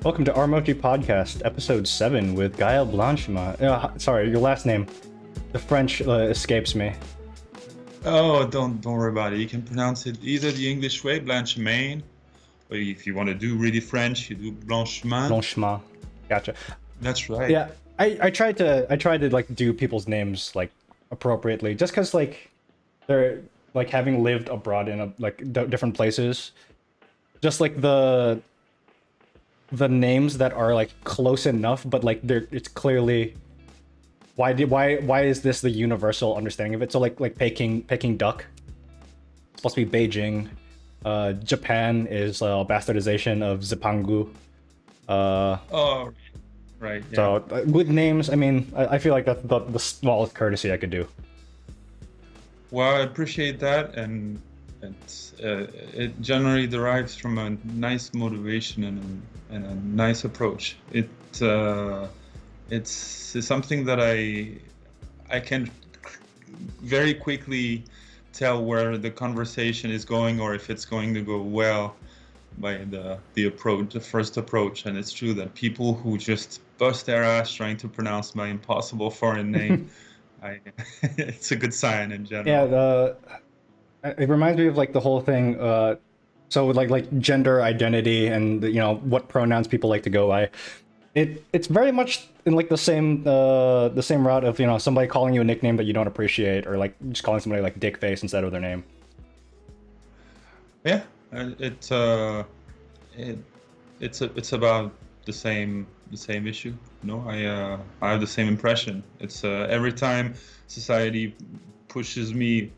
Welcome to our Mochi Podcast, episode 7 with Gaël Blanchemain. Sorry, your last name. The French escapes me. Oh, don't worry about it. You can pronounce it either the English way, Blanchemain, or if you want to do really French, you do Blanchemain. Blanchemain. Gotcha. That's right. Yeah, I tried to like do people's names like appropriately, just because like they're like having lived abroad in different places, just like the names that are like close enough, but like it's clearly why is this the universal understanding of it? So like Peking duck, it's supposed to be Beijing. Japan is a bastardization of Zipangu. Oh, right. Yeah. So with names, I mean, I feel like that's the smallest courtesy I could do. Well, I appreciate that, and it generally derives from a nice motivation and a nice approach. It's something that I can very quickly tell where the conversation is going, or if it's going to go well, by the first approach. And it's true that people who just bust their ass trying to pronounce my impossible foreign name, it's a good sign in general. Yeah, it reminds me of like the whole thing. So with like gender identity and what pronouns people like to go by. It's very much in like the same route of somebody calling you a nickname that you don't appreciate, or like just calling somebody like dick face instead of their name. Yeah, it's about the same issue. I have the same impression. It's every time society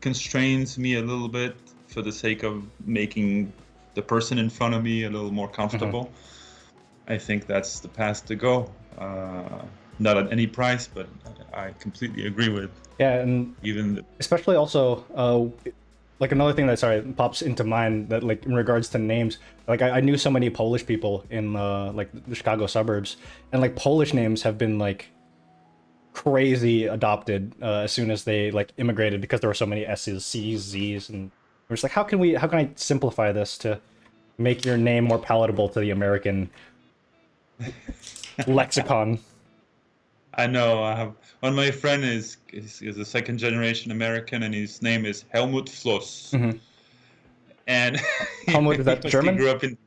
constrains me a little bit for the sake of making the person in front of me a little more comfortable. Mm-hmm. I think that's the path to go. Not at any price, but I completely agree with. Yeah, and especially also like another thing that pops into mind that like in regards to names, like I knew so many Polish people in like the Chicago suburbs, and like Polish names have been like crazy adopted as soon as they like immigrated, because there were so many S's, C's, Z's, and we're just like, how can I simplify this to make your name more palatable to the American lexicon? I know. I have one of my friend is a second generation American, and his name is Helmut Floss. Mm-hmm. And Helmut, is that German? He grew up in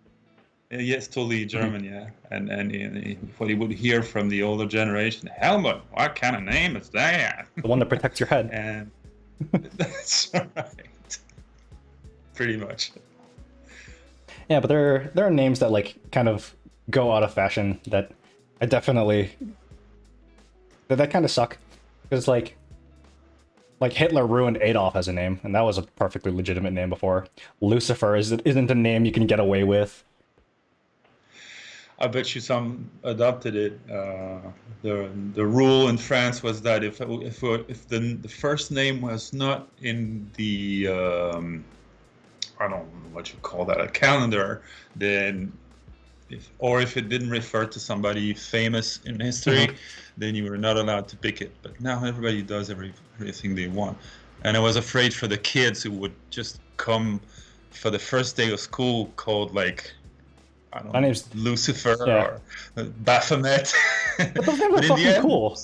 yes, totally German. Mm-hmm. Yeah, and what he would hear from the older generation, Helmut, what kind of name is that? The one that protects your head. And that's right. Pretty much. Yeah, but there are names that like kind of go out of fashion that I definitely that kind of suck, because like Hitler ruined Adolf as a name, and that was a perfectly legitimate name before. Lucifer isn't a name you can get away with. I bet you some adopted it. The rule in France was that if the first name was not in the I don't know what you call that, a calendar, then if it didn't refer to somebody famous in history, mm-hmm. then you were not allowed to pick it. But now everybody does everything they want. And I was afraid for the kids who would just come for the first day of school called like, I don't know, Lucifer or Baphomet. But those names are fucking cool.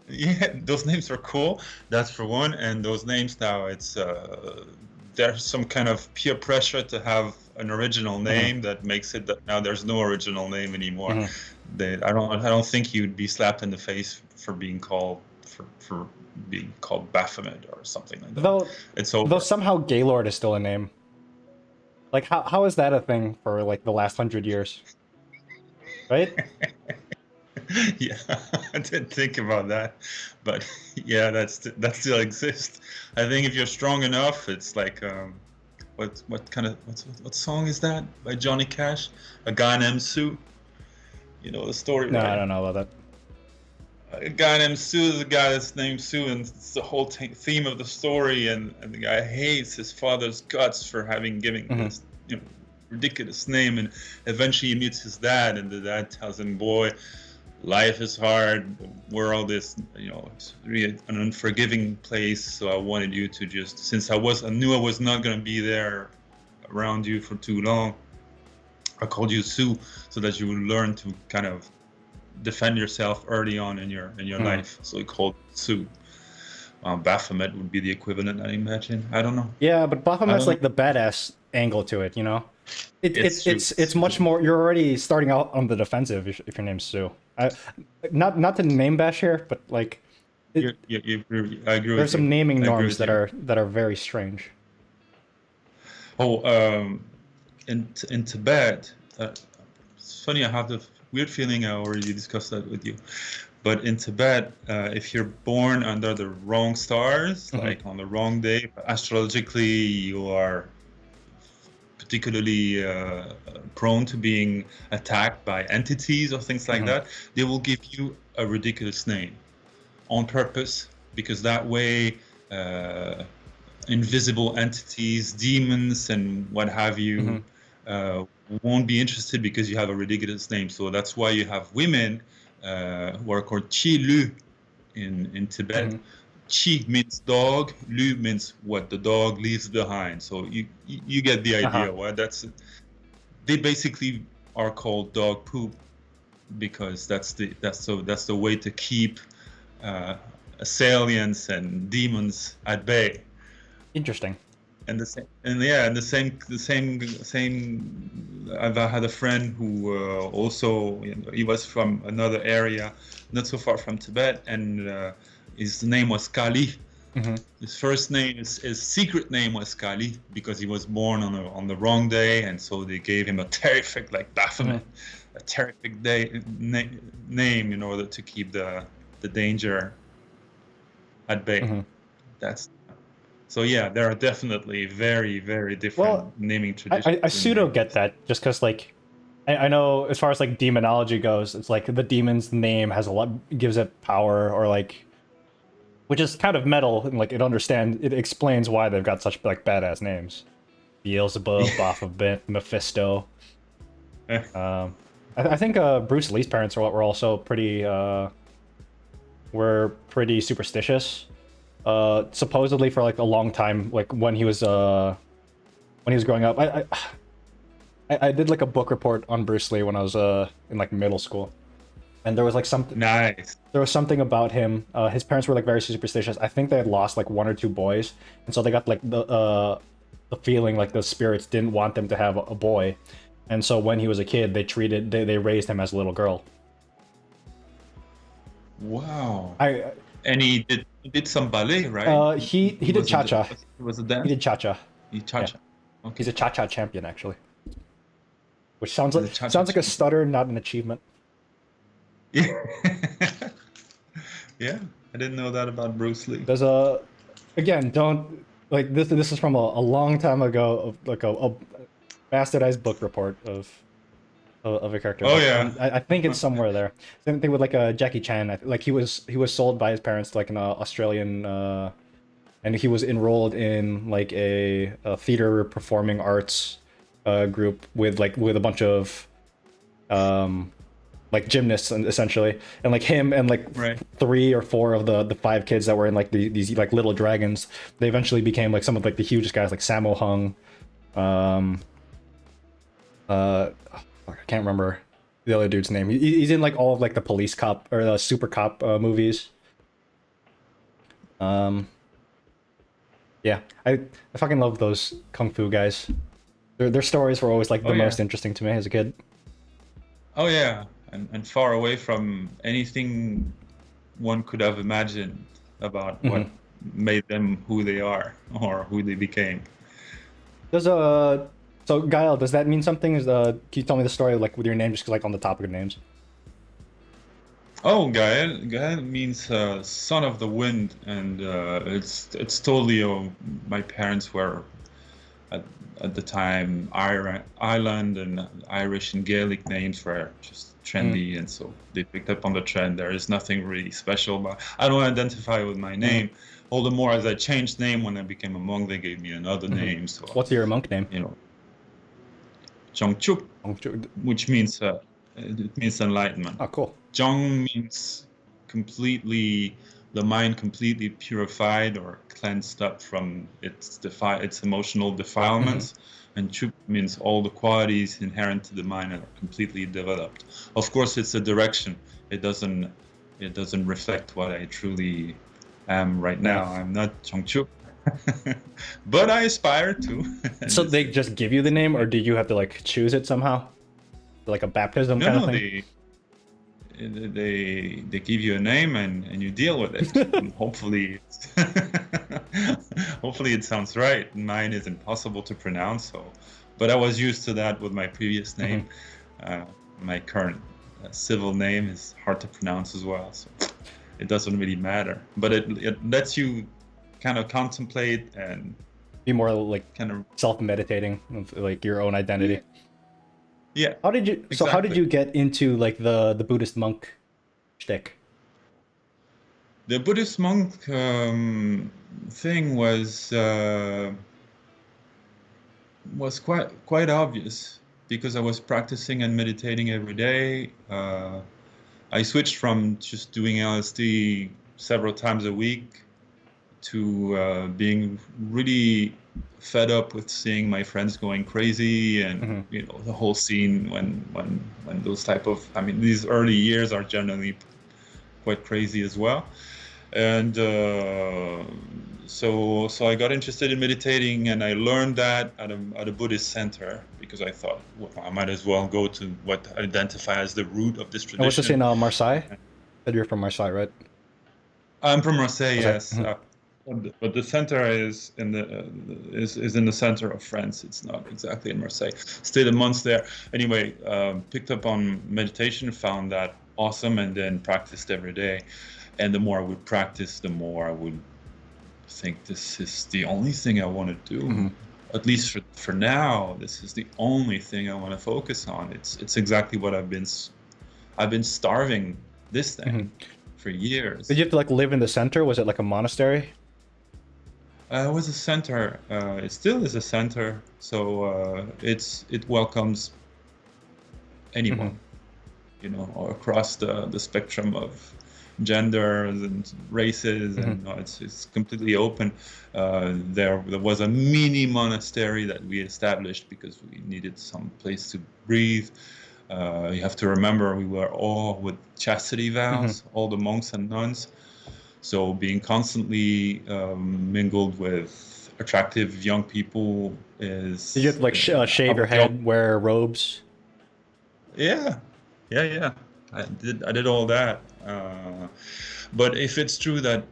Yeah, those names are cool. That's for one. And those names now, it's there's some kind of peer pressure to have an original name, mm-hmm. that makes it that now there's no original name anymore. Mm-hmm. I don't think you'd be slapped in the face for being called for being called Baphomet or something like that. Though somehow Gaylord is still a name. Like how is that a thing for like the last 100 years? Right? Yeah, I didn't think about that, but yeah, that still exists. I think if you're strong enough, it's like what song is that by Johnny Cash? A guy named Sue. You know the story, no, right? I don't know about that. A guy named Sue is a guy that's named Sue, and it's the whole theme of the story. And the guy hates his father's guts for having given mm-hmm. this ridiculous name, and eventually he meets his dad, and the dad tells him, "Boy, life is hard. The world is, it's really an unforgiving place. So I wanted you to since I knew I was not going to be there around you for too long, I called you Su, so that you will learn to kind of defend yourself early on in your life. So we called Su. Baphomet would be the equivalent, I imagine. I don't know. Yeah, but Baphomet's like the badass angle to it, you know. It's true. It's much more. You're already starting out on the defensive if your name's Sue. Not to name bash here, but like, I agree there's with some you. naming I agree norms with that you. are very strange. Oh, in Tibet, it's funny. I have the weird feeling I already discussed that with you. But in Tibet, if you're born under the wrong stars, like on the wrong day, astrologically you are particularly prone to being attacked by entities or things like that, they will give you a ridiculous name on purpose, because that way invisible entities, demons, and what have you won't be interested because you have a ridiculous name. So that's why you have women who are called Chi Lu in Tibet. Chi means dog, Lu means what the dog leaves behind. So you get the idea. What they basically are called dog poop, because that's the way to keep assailants and demons at bay. Interesting. And the same. I've had a friend who also, he was from another area, not so far from Tibet, and his name was Kali. His first name, his secret name was Kali, because he was born on the wrong day, and so they gave him a terrific, like Baphomet, a terrific name in order to keep the danger at bay. That's. So yeah, there are definitely very, very different naming traditions. I pseudo get that, just because like I know as far as like demonology goes, it's like the demon's name has a lot, gives it power, or like, which is kind of metal, and like it explains why they've got such like badass names. Beelzebub, Baphomet, Mephisto. I think Bruce Lee's parents were also pretty superstitious. Supposedly for like a long time, like when he was growing up. I did like a book report on Bruce Lee when I was in like middle school, and there was like something nice. There was something about him. His parents were like very superstitious. I think they had lost like one or two boys, and so they got like the feeling like the spirits didn't want them to have a boy, and so when he was a kid, they raised him as a little girl. Wow. And he did some ballet, right? He did cha-cha. He was a dancer? He did cha-cha. He cha-cha. Yeah. Okay. He's a cha-cha champion, actually. Which sounds like a stutter, not an achievement. Yeah. Yeah, I didn't know that about Bruce Lee. There's again, don't like this. This is from a long time ago, of like a bastardized book report of a character. Oh yeah, I think it's somewhere there. Same thing with like Jackie Chan. Like he was sold by his parents to like an Australian, and he was enrolled in like a theater performing arts group with a bunch of like gymnasts, essentially, and like him and like 3 or 4 of the 5 kids that were in like these like little dragons, they eventually became like some of like the hugest guys, like Sammo Hung. I can't remember the other dude's name. He's in like all of like the police cop or the super cop movies. Yeah, I fucking love those kung fu guys. Their stories were always like the most interesting to me as a kid. Oh yeah, and far away from anything one could have imagined about what made them who they are or who they became. So Gaël, does that mean something? Can you tell me the story like with your name, just like on the topic of names? Oh, Gaël means son of the wind, and it's totally. My parents were at the time Ireland, and Irish and Gaelic names were just trendy, and so they picked up on the trend. There is nothing really special, but I don't identify with my name. All the more as I changed name when I became a monk, they gave me another name. So what's your monk name? Zhongchuk, which means it means enlightenment. Oh, cool. Zhong means completely the mind completely purified or cleansed up from its emotional defilements. And Chup means all the qualities inherent to the mind are completely developed. Of course, it's a direction. It doesn't reflect what I truly am right now. I'm not Chongchup, but I aspire to. So they just give you the name, or do you have to like choose it somehow, like a baptism kind of thing? They give you a name and you deal with it. And hopefully it sounds right. Mine is impossible to pronounce, but I was used to that with my previous name. My current civil name is hard to pronounce as well, so it doesn't really matter. But it lets you kind of contemplate and be more like kind of self-meditating of like your own identity. Yeah. How did you? Exactly. So how did you get into like the Buddhist monk shtick? The Buddhist monk thing was quite obvious because I was practicing and meditating every day. I switched from just doing LSD several times a week to being really fed up with seeing my friends going crazy and you know, the whole scene when those type of, I mean, these early years are generally quite crazy as well. And so I got interested in meditating, and I learned that at a Buddhist center because I thought, well, I might as well go to what I identify as the root of this tradition. And was this in Marseille? Said you're from Marseille, right? I'm from Marseille, yes. But the center is in the center of France. It's not exactly in Marseille. Stayed a month there. Anyway, picked up on meditation, found that awesome, and then practiced every day. And the more I would practice, the more I would think this is the only thing I want to do. At least for now, this is the only thing I want to focus on. It's exactly what I've been starving this thing for years. Did you have to like live in the center? Was it like a monastery? It was a center. It still is a center. So it welcomes anyone, you know, across the spectrum of genders and races, and it's completely open. There was a mini monastery that we established because we needed some place to breathe. You have to remember we were all with chastity vows, all the monks and nuns. So being constantly mingled with attractive young people is... Did you have to like shave your head, wear robes? Yeah. I did all that. But if it's true that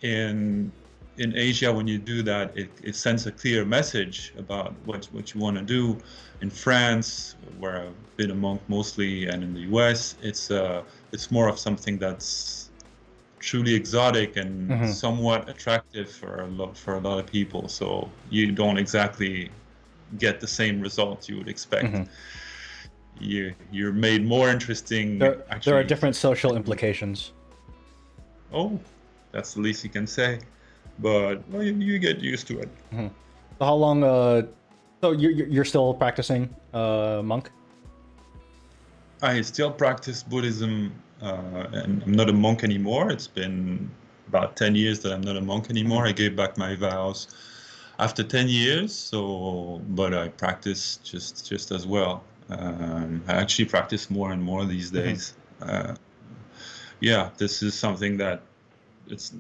in Asia, when you do that, it sends a clear message about what you want to do. In France, where I've been a monk mostly, and in the US, it's more of something that's truly exotic and somewhat attractive for a lot of people. So you don't exactly get the same results you would expect. You're made more interesting. There are different social implications. Oh, that's the least you can say. But well, you get used to it. So how long? So you're still practicing monk? I still practice Buddhism, and I'm not a monk anymore. It's been about 10 years that I'm not a monk anymore. I gave back my vows after 10 years. But I practice just as well. I actually practice more and more these days. This is something that it's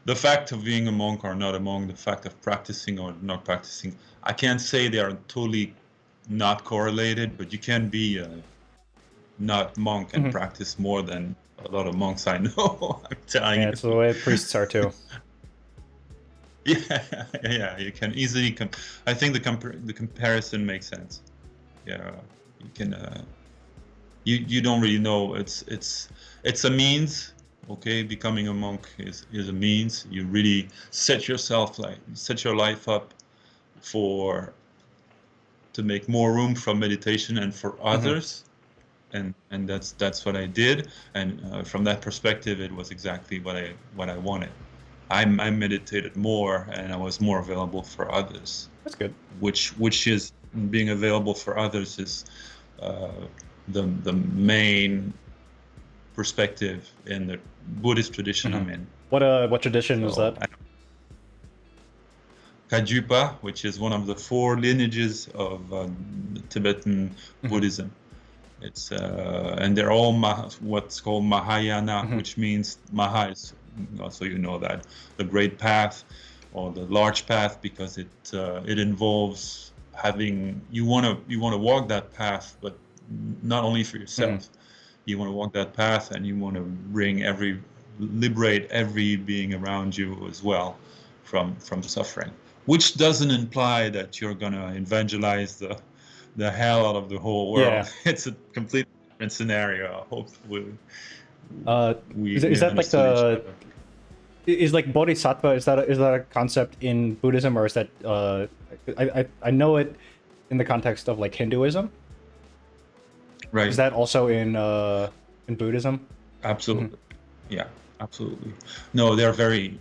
the fact of being a monk or not a monk, the fact of practicing or not practicing. I can't say they are totally not correlated, but you can be not monk and practice more than a lot of monks I know. I'm telling you. It's the way priests are too. Yeah, you can easily I think the comparison makes sense. Yeah, you can. You don't really know. It's a means. Okay, becoming a monk is a means. You really set your life up to make more room for meditation and for others. And that's what I did, and from that perspective, it was exactly what I wanted. I meditated more, and I was more available for others. That's good. Which is being available for others is the main perspective in the Buddhist tradition I'm in. What tradition is that? Kajupa, which is one of the 4 lineages of Tibetan Buddhism. It's and they're all what's called Mahayana, which means Maha is, so you know that, the great path or the large path, because it involves having, you want to walk that path, but not only for yourself. You want to walk that path, and you want to liberate every being around you as well from suffering. Which doesn't imply that you're gonna evangelize the hell out of the whole world. Yeah. It's a completely different scenario. Hopefully, is that like is like bodhisattva? Is that a concept in Buddhism, or is that I know it in the context of like Hinduism? Right. Is that also in Buddhism? Absolutely. Yeah, absolutely. No, they're very.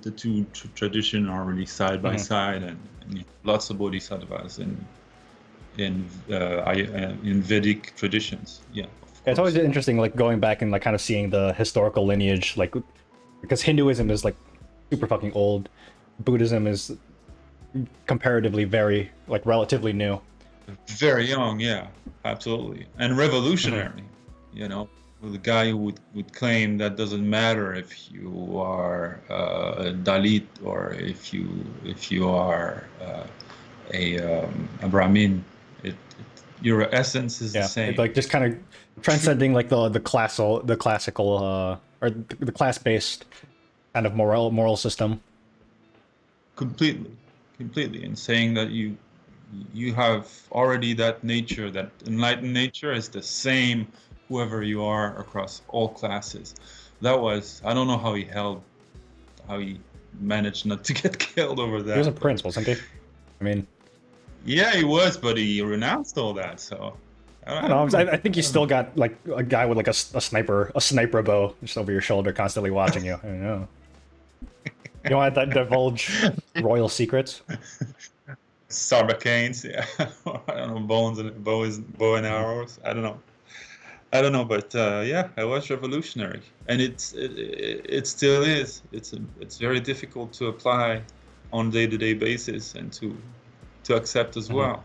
The two traditions are really side by side, and lots of bodhisattvas in Vedic traditions. Yeah, it's always interesting, like going back and like kind of seeing the historical lineage, like because Hinduism is like super fucking old, Buddhism is comparatively relatively new. Very young, yeah, absolutely, and revolutionary. You know, the guy who would claim that doesn't matter if you are a Dalit or if you are a Brahmin. Your essence is the same. It's like just kind of transcending like the classical or the class-based kind of moral system. Completely, and saying that you have already that nature, that enlightened nature is the same whoever you are across all classes. That was, I don't know how he managed not to get killed over that. He was a prince, wasn't he? I mean, yeah, he was, but he renounced all that. So I don't know. I think you still got like a guy with like a sniper bow just over your shoulder, constantly watching you. I don't know. You want to divulge royal secrets? Sarbacanes, yeah. I don't know, bow and arrows. I don't know, but yeah, it was revolutionary, and it still is. It's very difficult to apply on a day-to-day basis and to accept as well.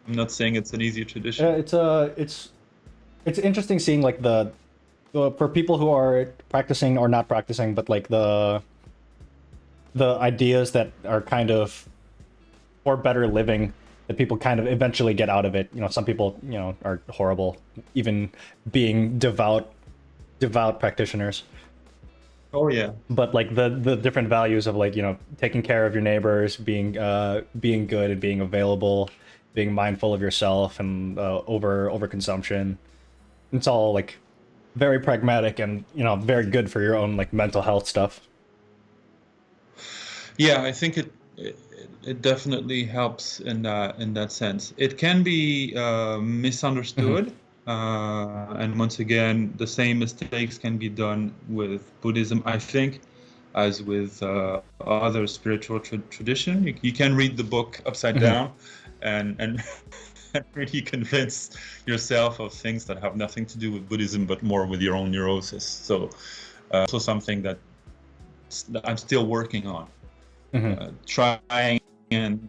I'm not saying it's an easy tradition. It's interesting seeing like the for people who are practicing or not practicing, but like the ideas that are kind of for better living that people kind of eventually get out of it. You know, some people, you know, are horrible, even being devout practitioners. Oh yeah. But like the different values of like, you know, taking care of your neighbors, being good and being available, being mindful of yourself, and over consumption. It's all like very pragmatic and, you know, very good for your own like mental health stuff. Yeah, I think it definitely helps in that sense. It can be misunderstood, and once again, the same mistakes can be done with Buddhism, I think, as with other spiritual tradition. You can read the book upside down, and really convince yourself of things that have nothing to do with Buddhism, but more with your own neurosis. So, also something that I'm still working on. Trying and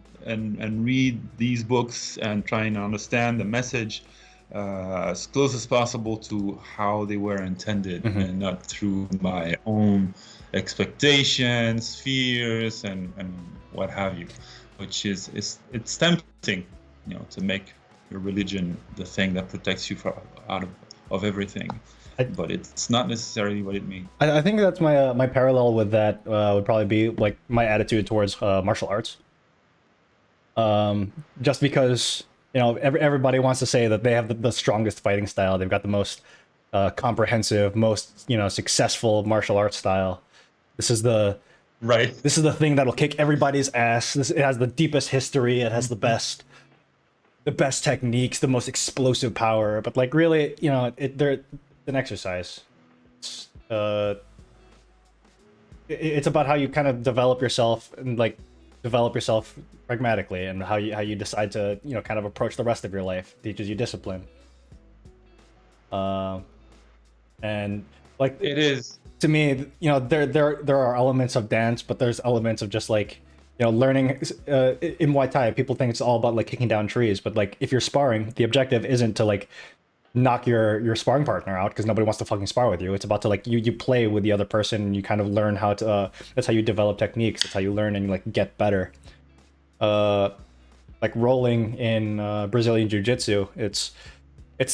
read these books and trying to understand the message as close as possible to how they were intended, and not through my own expectations, fears, and what have you, which is it's tempting, you know, to make your religion the thing that protects you out of everything. But it's not necessarily what it means. I think that's my my parallel with that would probably be like my attitude towards martial arts. Just because, you know, everybody wants to say that they have the strongest fighting style, they've got the most comprehensive, most, you know, successful martial arts style. This is the thing that'll kick everybody's ass. It has the deepest history. It has the best techniques, the most explosive power. But like, really, you know, they're an exercise. It's about how you kind of develop yourself pragmatically, and how you decide to, you know, kind of approach the rest of your life. It teaches you discipline. And like It is. to me, you know, there are elements of dance, but there's elements of just like, you know, learning. In Muay Thai, people think it's all about like kicking down trees, but like if you're sparring, the objective isn't to like knock your sparring partner out, because nobody wants to fucking spar with you. It's about to like you play with the other person, and you kind of learn how to. That's how you develop techniques. That's how you learn and like get better. Like rolling in Brazilian Jiu-Jitsu, it's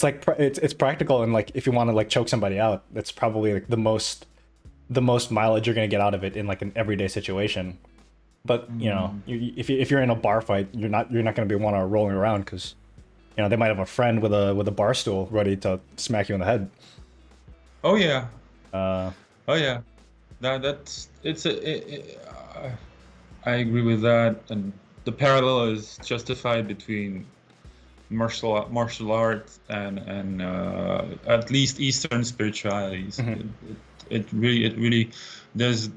like it's practical, and like if you want to like choke somebody out, that's probably like the most mileage you're gonna get out of it in like an everyday situation. But you know, if you're in a bar fight, you're not gonna be want to rolling around, because you know they might have a friend with a bar stool ready to smack you in the head. Oh yeah. Uh, Oh yeah. That's it's I agree with that, and the parallel is justified between martial arts and at least Eastern spiritualities. It really there's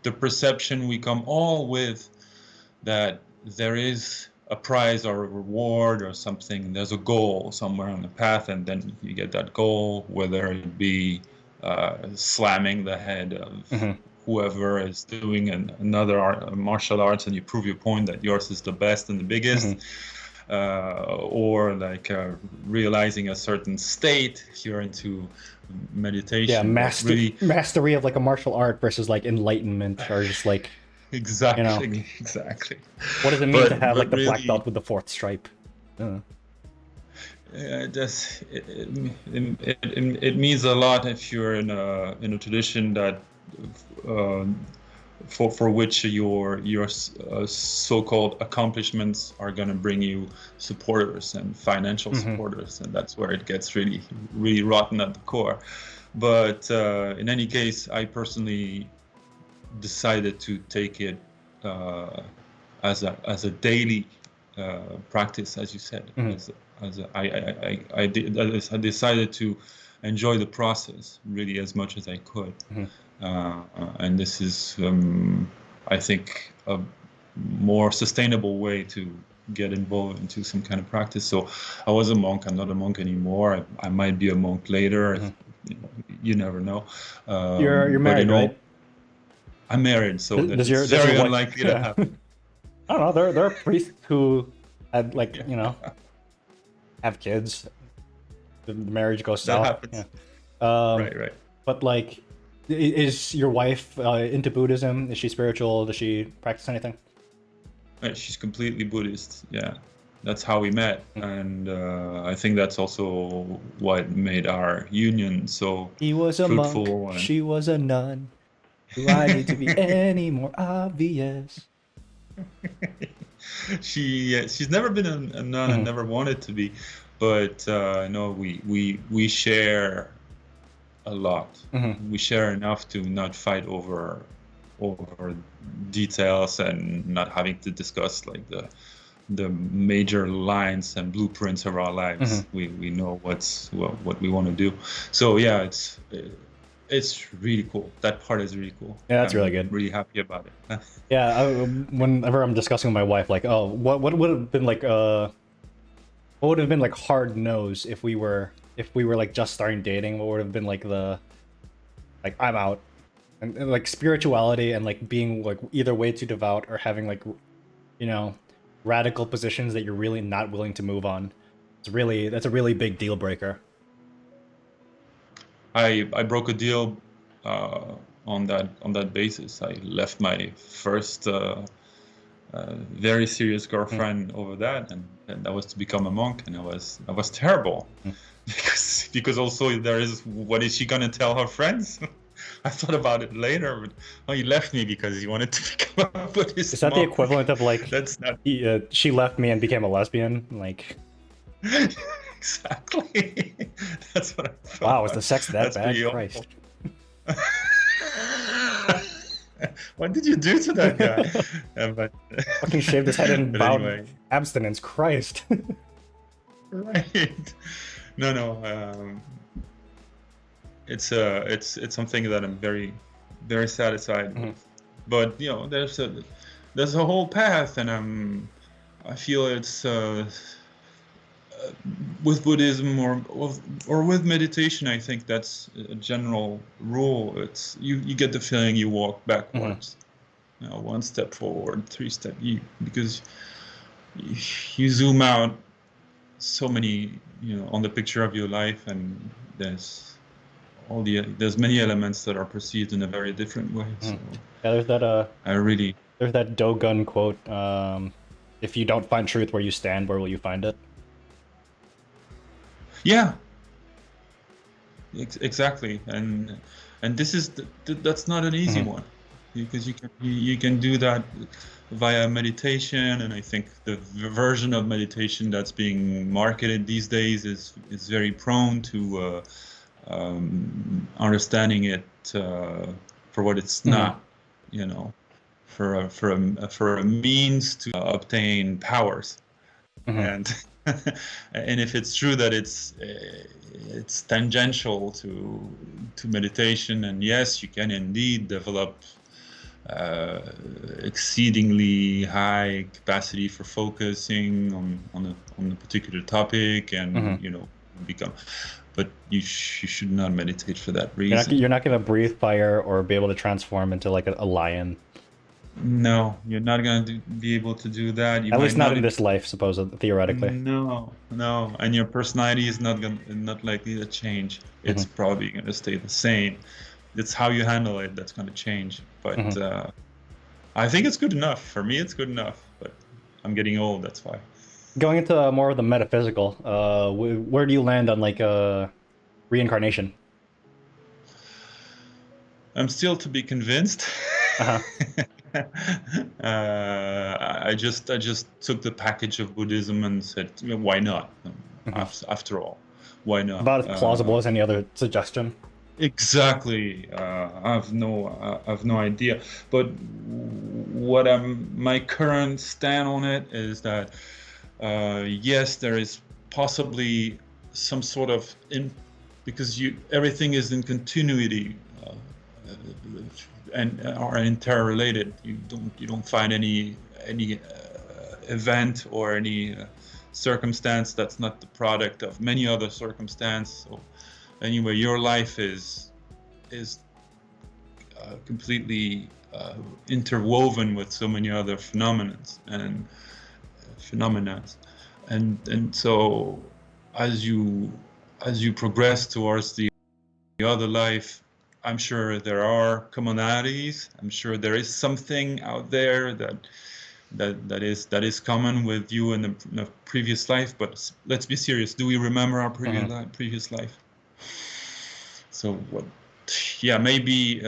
the perception we come all with that there is a prize or a reward or something. There's a goal somewhere on the path, and then you get that goal, whether it be slamming the head of whoever is doing another martial arts, and you prove your point that yours is the best and the biggest. Or like realizing a certain state if you're into meditation. Yeah, mastery of like a martial art versus like enlightenment, or just like exactly, you know, exactly. what does it mean to have like the really, black belt with the fourth stripe? It means a lot if you're in a tradition that for which your so-called accomplishments are going to bring you supporters and financial supporters, and that's where it gets really rotten at the core. But in any case, I personally decided to take it as a daily practice, as you said. I decided to enjoy the process really as much as I could. And this is, I think, a more sustainable way to get involved into some kind of practice. So I was a monk. I'm not a monk anymore. I might be a monk later. You never know. You're married, right? I'm married, so does it's very unlikely to happen. I don't know. There are priests who had like you know have kids. The marriage goes south. That happens. Right. But like, is your wife into Buddhism? Is she spiritual? Does she practice anything? She's completely Buddhist. Yeah, that's how we met, and I think that's also what made our union so he was a fruitful. Monk. She was a nun. Do I need to be any more obvious? She's never been a nun and never wanted to be, but no, we share a lot. We share enough to not fight over details and not having to discuss like the major lines and blueprints of our lives. We know what we want to do. So yeah, it's really cool. That part is really cool. Yeah, that's really good. Really happy about it. Yeah, whenever I'm discussing with my wife, like, oh, what would have been like hard no's if we were like just starting dating? What would have been like I'm out, and like spirituality and like being like either way too devout or having like, you know, radical positions that you're really not willing to move on. That's a really big deal breaker. I broke a deal on that basis. I left my first very serious girlfriend over that, and that was to become a monk, and I was terrible because also there is, what is she gonna tell her friends? I thought about it later, but you left me because you wanted to become a Buddhist. Is that monk? the equivalent of like that's not she left me and became a lesbian? Like exactly. That's what I thought. Wow, was the sex that bad? Christ. What did you do to that guy? But fucking shaved his head and vowed anyway. Abstinence. Christ. Right. No. It's something that I'm very, very satisfied with. But you know, there's a whole path, and I feel it's with Buddhism or with meditation, I think that's a general rule. It's you get the feeling you walk backwards, one step forward, three step because you zoom out so many, on the picture of your life, and there's many elements that are perceived in a very different way. So yeah, there's that there's that Dogun quote. If you don't find truth where you stand, where will you find it? Yeah, exactly. And this is that's not an easy one, because you can do that via meditation, and I think the version of meditation that's being marketed these days is very prone to understanding it for what it's not, for a means to obtain powers. And and if it's true that it's tangential to meditation, and yes, you can indeed develop exceedingly high capacity for focusing on a particular topic, and become. But you should not meditate for that reason. You're not gonna breathe fire or be able to transform into like a lion. No, you're not going to be able to do that. At least not in this life, supposedly, theoretically. No, and your personality is not likely to change. It's probably going to stay the same. It's how you handle it that's going to change. But I think it's good enough. For me, it's good enough. But I'm getting old, that's why. Going into more of the metaphysical, where do you land on like reincarnation? I'm still to be convinced. I just took the package of Buddhism and said, why not? After all, why not? About as plausible as any other suggestion. Exactly. I have no idea. But my current stand on it is that yes, there is possibly some sort of because everything is in continuity. And are interrelated. You don't find any event or any circumstance that's not the product of many other circumstances. So anyway, your life is completely interwoven with so many other phenomena, and so as you progress towards the other life, I'm sure there are commonalities. I'm sure there is something out there that is common with you in the previous life. But let's be serious. Do we remember our previous life? So what? Yeah, maybe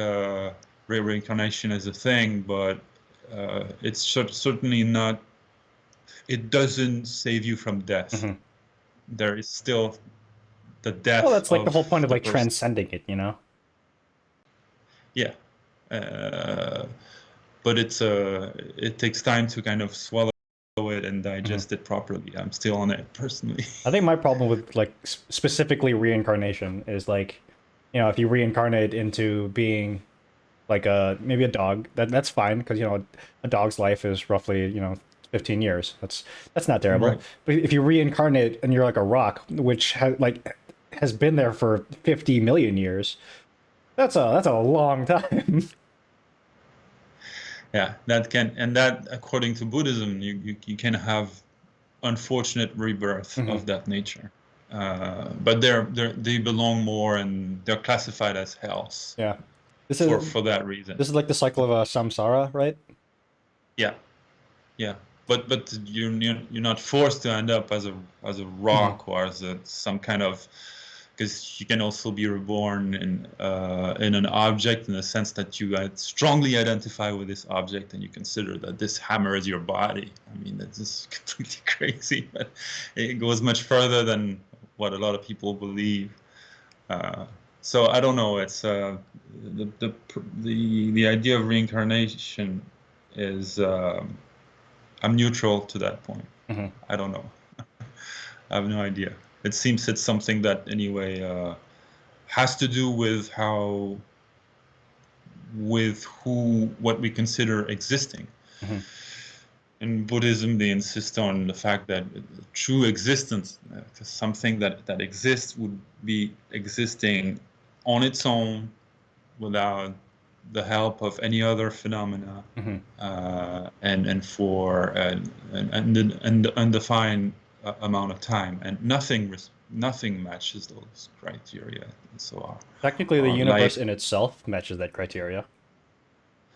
reincarnation is a thing, but it's certainly not. It doesn't save you from death. There is still the death. Well, that's like the whole point of like transcending it, Yeah, but it takes time to kind of swallow it and digest it properly. I'm still on it personally. I think my problem with like specifically reincarnation is like, if you reincarnate into being like maybe a dog, that's fine, because a dog's life is roughly 15 years. That's not terrible. Right. But if you reincarnate and you're like a rock, which has been there for 50 million years. That's a long time. Yeah, that according to Buddhism, you can have unfortunate rebirth of that nature, but they belong more, and they're classified as hells. Yeah, for that reason. This is like the cycle of samsara, right? Yeah, but you're not forced to end up as a rock or as some kind of. Because you can also be reborn in an object, in the sense that you strongly identify with this object, and you consider that this hammer is your body. I mean, that's just completely crazy, but it goes much further than what a lot of people believe. So I don't know. It's the idea of reincarnation is I'm neutral to that point. I don't know. I have no idea. It seems it's something that anyway has to do with what we consider existing. in Buddhism, they insist on the fact that true existence, something that exists, would be existing on its own without the help of any other phenomena, and for an undefined amount of time, and nothing matches those criteria. So Technically, the our universe life, in itself matches that criteria.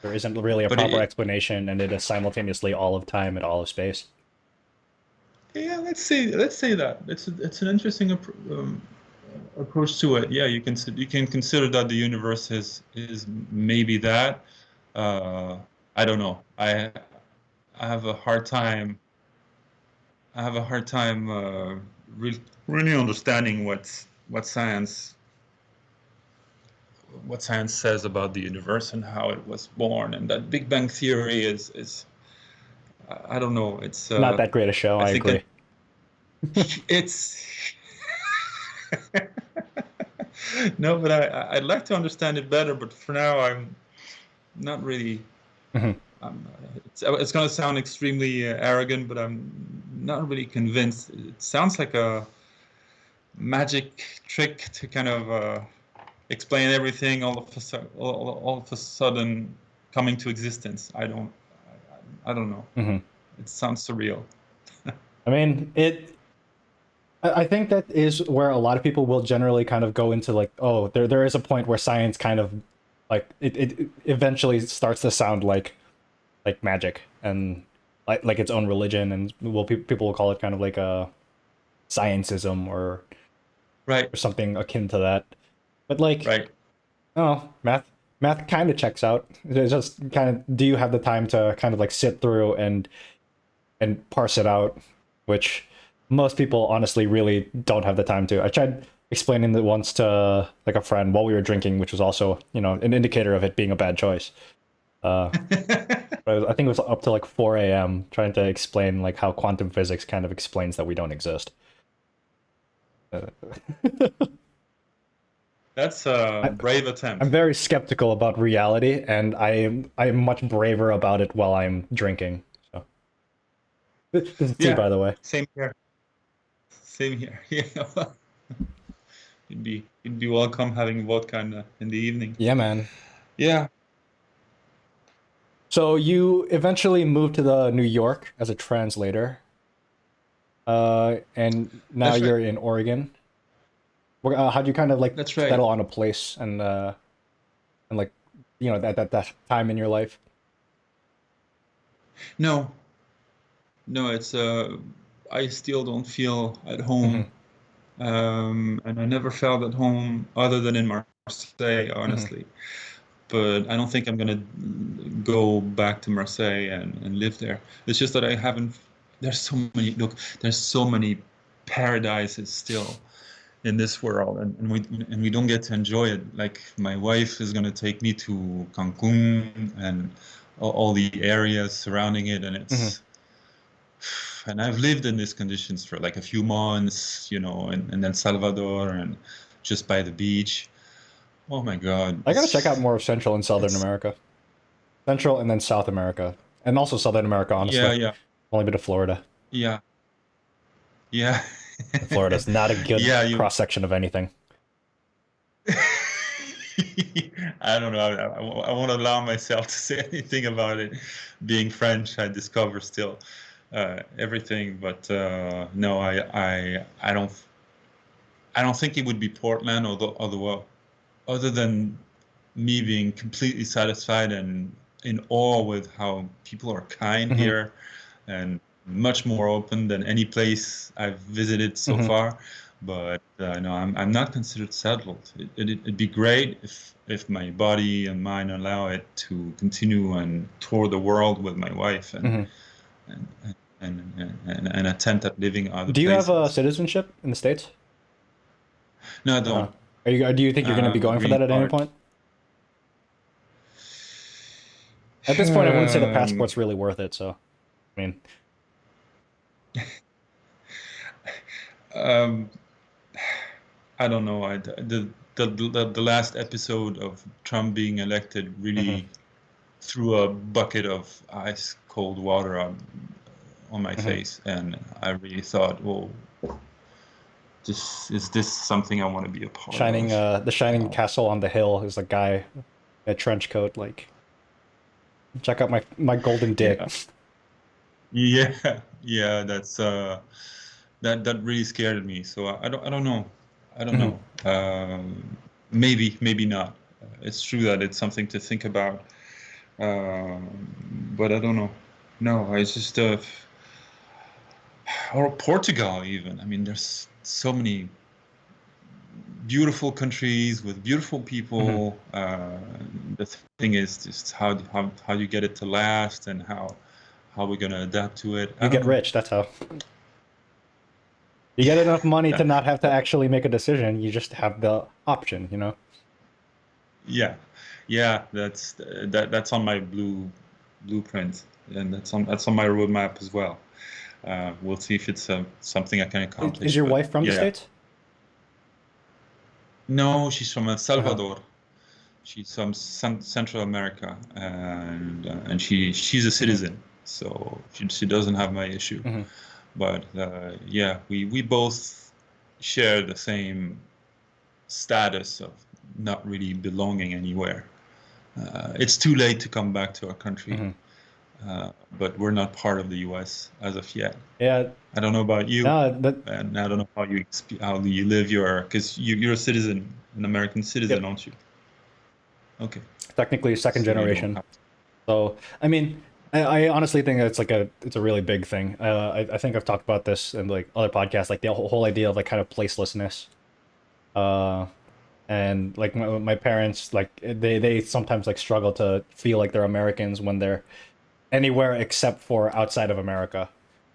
There isn't really a but proper explanation, and it is simultaneously all of time and all of space. yeah, let's say that it's an interesting approach to it. Yeah, you can consider that the universe is maybe that. Uh, I don't know. I have a hard time. I have a hard time really understanding what science says about the universe and how it was born. And that Big Bang theory is I don't know. It's Not that great a show, I I think agree. it it's no, but I'd like to understand it better. But for now, I'm not really. Mhm. It's going to sound extremely arrogant, but I'm not really convinced. It sounds like a magic trick to kind of explain everything all of a sudden coming to existence. I don't know. Mhm. It sounds surreal. I mean, I think that is where a lot of people will generally kind of go into like, oh, there is a point where science kind of like it eventually starts to sound like magic and like its own religion, and people will call it kind of like a scientism Right, or something akin to that. But like, right. oh, math kind of checks out. It's just kind of, do you have the time to kind of like sit through and parse it out, which most people honestly really don't have the time to. I tried explaining it once to like a friend while we were drinking, which was also, an indicator of it being a bad choice. Uh, but I think it was up to like 4 a.m. trying to explain like how quantum physics kind of explains that we don't exist. Uh, That's a I, brave I'm attempt. very skeptical about reality, and I'm much braver about it while I'm drinking. So this is tea, Yeah, by the way. same here. Same here. Yeah. You'd be welcome having vodka in the evening. Yeah, man. Yeah. So you eventually moved to the New York as a translator, and now That's right. you're in Oregon. How'd you kind of like That's right. settle on a place and like that time in your life? No, no, it's I still don't feel at Hmm. home. And I never felt at home other than in Marseille, Hmm. honestly. But I don't think I'm gonna go back to Marseille and live there. It's just that I haven't. There's so many. Look, there's so many paradises still in this world, and we don't get to enjoy it. Like my wife is gonna take me to Cancun and all the areas surrounding it, and Hmm. it's. And I've lived in these conditions for like a few months, in El Salvador and just by the beach. Oh my God, I gotta check out more of Central and Southern it's America, Central and then South America, and also Southern America. yeah, Honestly, yeah, only been to Florida. yeah, yeah, And Florida's not a good yeah. You, cross section of anything. I don't know. I won't allow myself to say anything about it. Being French, I discover still everything, but no, I don't think it would be Portland, other than me being completely satisfied and in awe with how people are kind Hmm. here and much more open than any place I've visited so Hmm. far. But no, I'm not considered settled. It'd be great if my body and mind allow it to continue and tour the world with my wife Hmm. and and attempt at living other Do you have a places. citizenship in the States? No, I Uh, don't. do you think you're going to be A going for green that at any card. point? At this point, I wouldn't say the Um, passport's really worth it. So, I mean, um, I don't know. The last episode of Trump being elected mhm. really threw a bucket of ice cold water on my face, and I really thought, well, is this something I want to be a part Shining, of? the shining castle on the hill is a guy in a trench coat. Like, check out my golden dick. Yeah, yeah, yeah. That really scared me. So I don't know. I don't Mhm. know. Maybe not. It's true that it's something to think about, but I don't know. No, I just or Portugal even. I mean, there's so many beautiful countries with beautiful Mhm. people. The thing is just how you get it to last and how we're gonna adapt to it. I You don't get know. rich. That's how. You get enough money to Yeah, not have to actually make a decision. You just have the option, you know? yeah, yeah. That's on my blueprint, and that's on my roadmap as well. We'll see if it's something I can Is accomplish. your But wife from the yeah, States? no, she's from El Uh-huh. Salvador. She's from Central America, and she's a Hmm. citizen, so she doesn't have my issue. Hmm. But yeah, we both share the same status of not really belonging anywhere. It's too late to come back to our country, Hmm. but we're not part of the U.S. as of yet. Yeah. I don't know about you, No, that. and I don't know how you live because you're a citizen, an American citizen, Yep. aren't you? Okay, Technically second so you don't generation. have. So I mean, I honestly think it's like it's a really big thing. I think I've talked about this in like other podcasts, like the whole idea of like kind of placelessness. Uh, and like my parents, like they sometimes like struggle to feel like they're Americans when they're anywhere except for outside of America.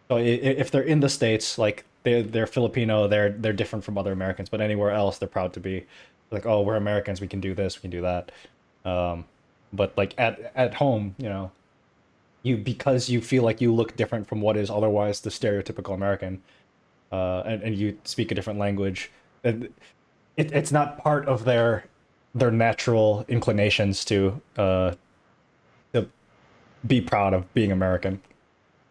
So if they're in the States, like they're Filipino, they're different from other Americans, but anywhere else they're proud to be like, oh, we're Americans, we can do this, we can do that. Um, but like at home, you know, you because you feel like you look different from what is otherwise the stereotypical American, and you speak a different language, and it's not part of their natural inclinations to be proud of being American,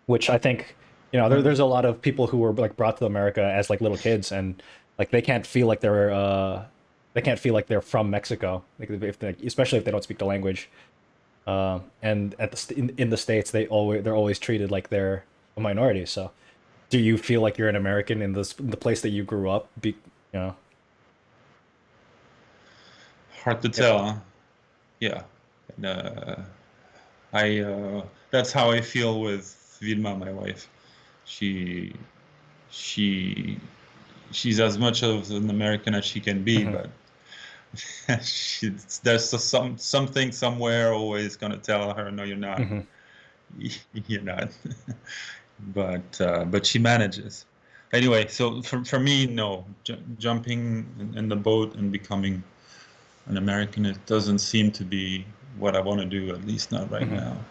which I think, you know, Uh, there's a lot of people who were like brought to America as like little kids, and like they can't feel like they're from Mexico, like if they, especially if they don't speak the language. And in the States, they're always treated like they're a minority. So, do you feel like you're an American in the place that you grew up? You know, Hard to yep. tell, huh? Yeah. And, I that's how I feel with Vilma, my wife. She she she's as much of an American as she can be, Hmm. but there's something somewhere always gonna tell her, no, you're not. Hmm. You're not. But she manages. Anyway, so for me, no, jumping in the boat and becoming an American, it doesn't seem to be what I want to do, at least not right Hmm. now.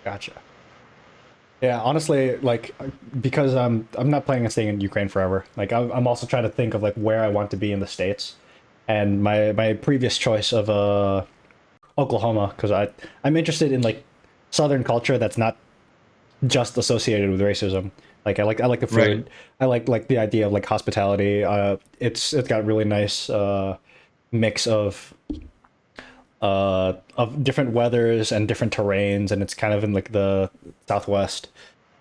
Gotcha. Yeah, honestly, like because I'm not planning on staying in Ukraine forever. Like I'm also trying to think of like where I want to be in the States, and my previous choice of Oklahoma, because I'm interested in like Southern culture that's not just associated with racism. Like I like the Right. food. I like the idea of like hospitality. It's got really nice mix of different weathers and different terrains, and it's kind of in like the Southwest.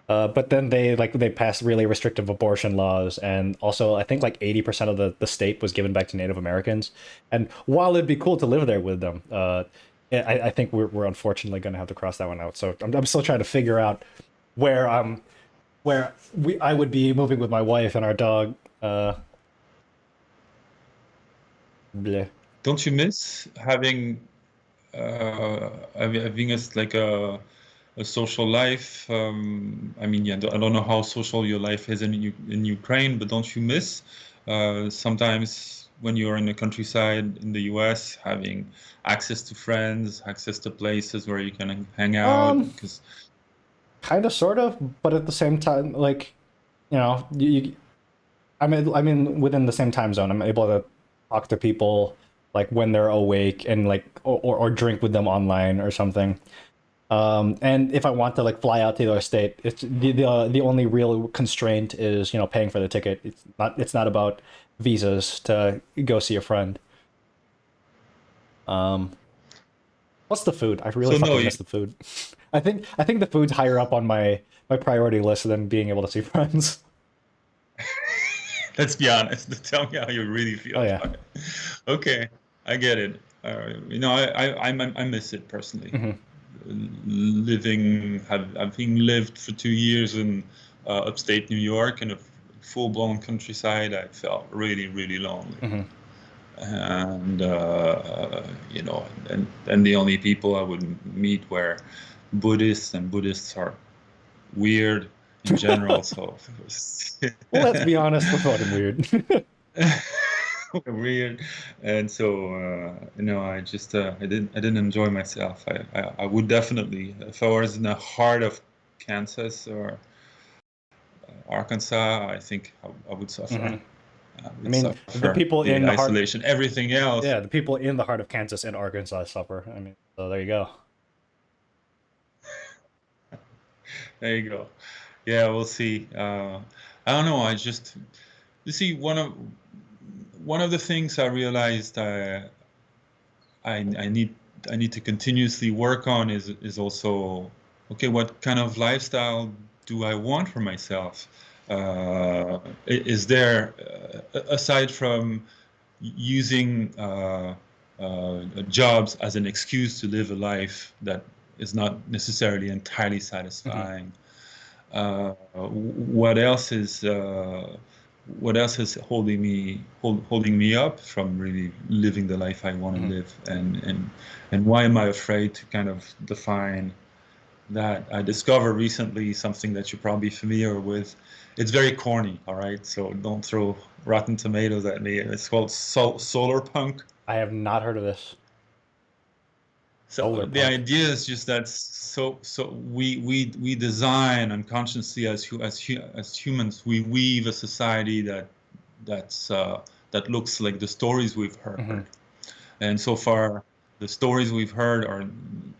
But then they passed really restrictive abortion laws, and also I think like 80% of the state was given back to Native Americans. And while it'd be cool to live there with them, I think we're unfortunately going to have to cross that one out. So I'm still trying to figure out where I would be moving with my wife and our dog. Bleh. Don't you miss having us like a social life? I mean, yeah, I don't know how social your life is in Ukraine, but don't you miss sometimes when you're in the countryside in the US, having access to friends, access to places where you can hang out? Um, Because kind of, sort of, but at the same time, like you know, I'm in within the same time zone. I'm able to talk to people like when they're awake and like or drink with them online or something. And if I want to like fly out to the other state, it's the only real constraint is, you know, paying for the ticket. It's not about visas to go see a friend. Um, what's the food? I really So no, fucking miss the food. I think the food's higher up on my priority list than being able to see friends. let's be honest. Tell me how you really Oh feel yeah. about it. Okay, I get it. I miss it personally. Hmm. Having lived for 2 years in upstate New York in a full-blown countryside, I felt really, really lonely. Hmm. And and the only people I would meet were Buddhists, and Buddhists are weird in general. So it was Well, let's be honest, we're fucking weird. weird, and so I didn't enjoy myself. I would definitely, if I was in the heart of Kansas or Arkansas, I think I would suffer. Hmm. I I would mean, the suffer people the in the heart, isolation, everything else. yeah, the people in the heart of Kansas and Arkansas suffer. I mean, so there you go. There you go. Yeah, we'll see. I don't know. You see, one of the things I realized I need to continuously work on is also, okay, what kind of lifestyle do I want for myself? Is there, aside from using jobs as an excuse to live a life that is not necessarily entirely Hmm. satisfying, what else is holding me up from really living the life I want to Hmm. live, and why am I afraid to kind of define that? I discovered recently something that you're probably familiar with. It's very corny, all right, so don't throw rotten tomatoes at me. It's called Solarpunk. I have not heard of this. So Solar the punk. idea is just that, we design unconsciously as humans. We weave a society that looks like the stories we've heard. Hmm. And so far, the stories we've heard are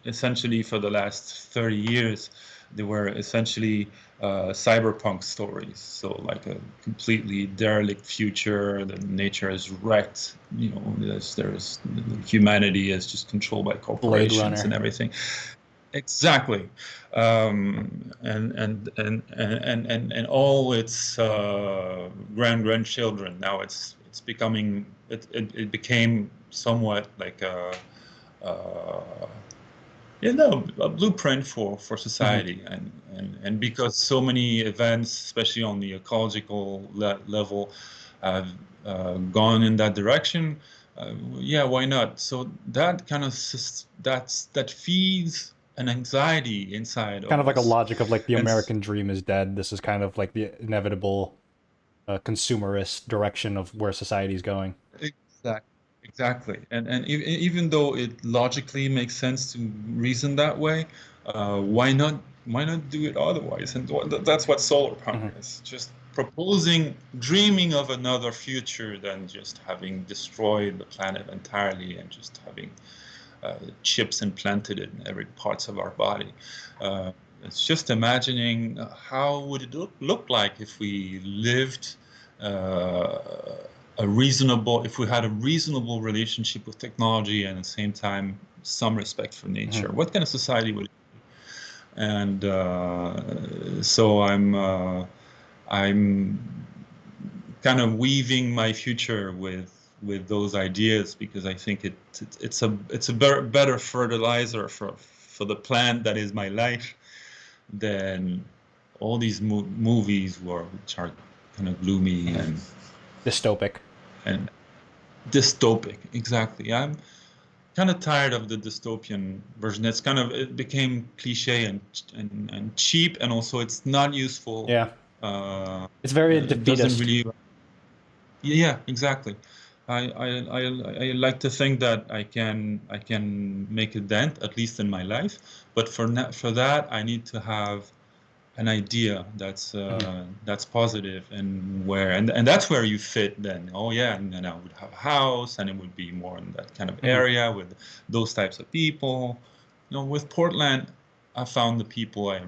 essentially, for the last 30 years, they were essentially cyberpunk stories. So like a completely derelict future, the nature is wrecked. There's humanity is just controlled by Blade corporations Runner. and everything. Exactly. And all its grandchildren, now it became somewhat like uh, a blueprint for Hmm. society, and because so many events, especially on the ecological level, have gone in that direction. Yeah, why not? So that kind of that feeds an anxiety inside Kind of of like a us, logic of like the and American dream is dead. This is kind of like the inevitable consumerist direction of where society is going. exactly, exactly. And even though it logically makes sense to reason that way, why not do it otherwise? And that's what solar punk Hmm. is. Just proposing, dreaming of another future than just having destroyed the planet entirely and just having chips implanted in every parts of our body. Uh, it's just imagining how would it look like if we lived uh, if we had a reasonable relationship with technology and at the same time some respect for nature. Hmm. What kind of society would it be? And so I'm kind of weaving my future with those ideas, because I think it's a better fertilizer for the plant that is my life than all these movies which are kind of gloomy Hmm. Dystopic. and dystopic. Exactly. I'm kind of tired of the dystopian version. It became cliche and cheap, and also it's not useful. Yeah, Uh, it's very it doesn't defeatist. really. Yeah, exactly. I like to think that I can make a dent, at least in my life. But for that, I need to have an idea Hmm. that's positive, and that's where you fit then. Oh yeah, and then I would have a house, and it would be more in that kind of Hmm. area with those types of people. With Portland. I found the people I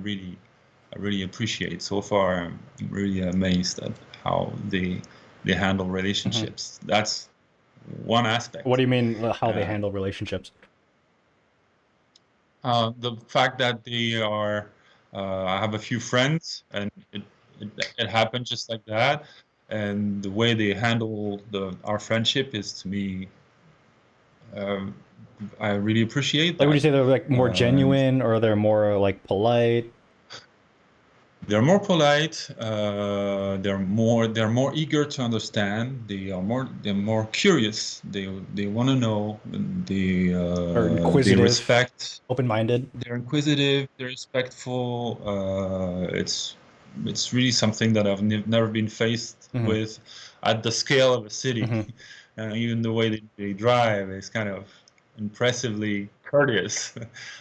really appreciate. So far, I'm really amazed at how they handle relationships. That's one What aspect. do you mean how they Uh, handle relationships? the fact that they are, I have a few friends, and it happened just like that. And the way they handle our friendship is, to me, um, I really appreciate Like, would you that. say they're like more And genuine, or they're more like polite? they're more polite. They're more eager to understand. They're more curious. They want to know. Or They inquisitive, respect. open-minded? They're inquisitive. They're respectful. It's really something that I've never been faced Hmm. with at the scale of a city. Hmm. Even the way they drive is kind of impressively courteous.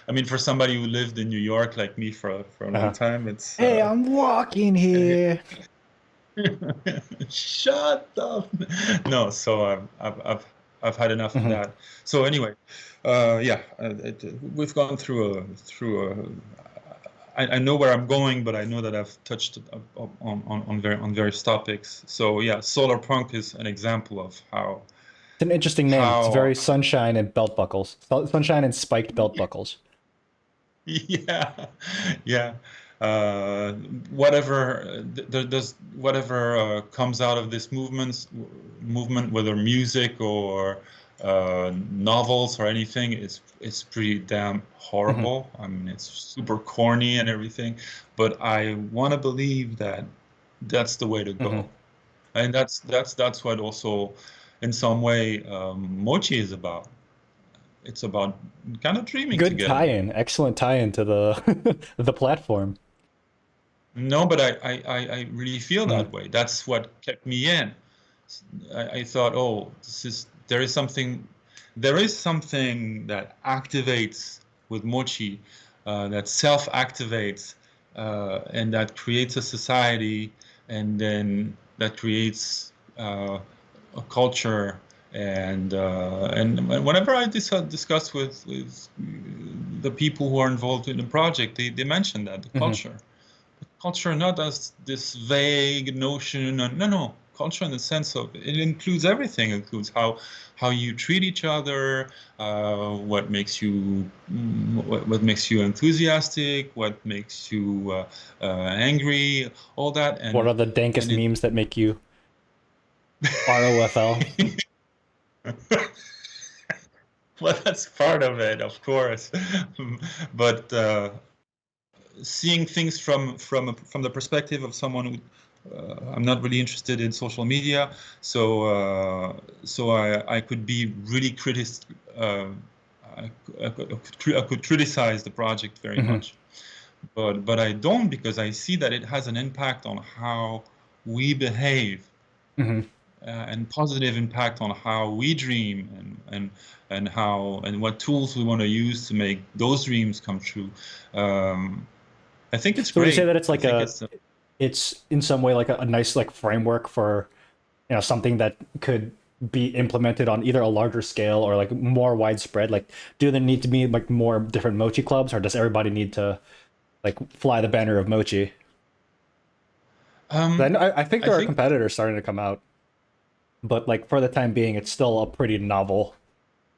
I mean, for somebody who lived in New York like me for a long Uh-huh. time, it's Hey, I'm walking here. shut up. No, so I've had enough of Hmm. that. So anyway, yeah, we've gone through a. I know where I'm going, but I know that I've touched on various topics. So yeah, Solarpunk is an example of It's an interesting name. It's how very sunshine and belt buckles. Sunshine and spiked belt buckles. yeah, yeah. Uh, whatever there's whatever comes out of this movement, whether music or novels or anything, it's pretty damn Hmm. horrible. I mean, it's super corny and everything, but I want to believe that that's the way to Hmm. go, and that's what also, in some way, Mochi is about. It's about kind of dreaming Good together. tie-in. Excellent tie-in to the the platform. No, but I really feel Hmm. that way. That's what kept me in. I thought, oh, there is something that activates with Mochi, that self-activates, and that creates a society, and then that creates a culture. And whenever I discuss with the people who are involved in the project, they mention that the Hmm. culture not as this vague notion. No, culture in the sense of it includes everything. It includes how you treat each other, what makes you enthusiastic, what makes you angry, all that. What and are the and dankest it memes that make you ROFL? well, that's part of it, of course. But seeing things from the perspective of someone who, I'm not really interested in social media, so I could be really uh, I could criticize the project very Hmm. much, but I don't, because I see that it has an impact on how we behave, Hmm. and positive impact on how we dream, and what tools we want to use to make those dreams come true. Um, I think it's So would you say great. that it's I like think a, it's in some way like a nice like framework for, something that could be implemented on either a larger scale or like more widespread? Like, do there need to be like more different mochi clubs, or does everybody need to like fly the banner of mochi? um, Then I think I there are think competitors starting to come out, but like for the time being, it's still a pretty novel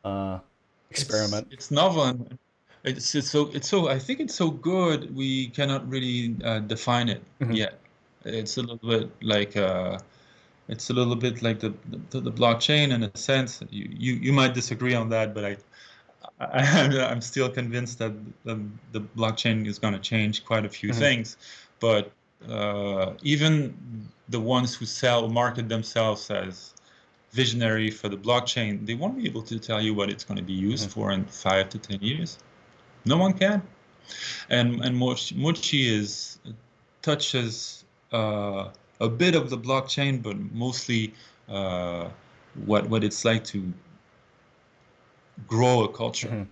uh, experiment. it's novel, and it's so I think it's so good we cannot really define it Hmm. yet. It's a little bit like it's a little bit like the blockchain in a sense. You might disagree on that, but I'm still convinced that the blockchain is going to change quite a few Hmm. things. But even the ones who market themselves as visionary for the blockchain, they won't be able to tell you what it's going to be used Hmm. for in 5 to 10 years. No one can. And Mochi touches a bit of the blockchain, but mostly uh, what it's like to grow a culture, Hmm.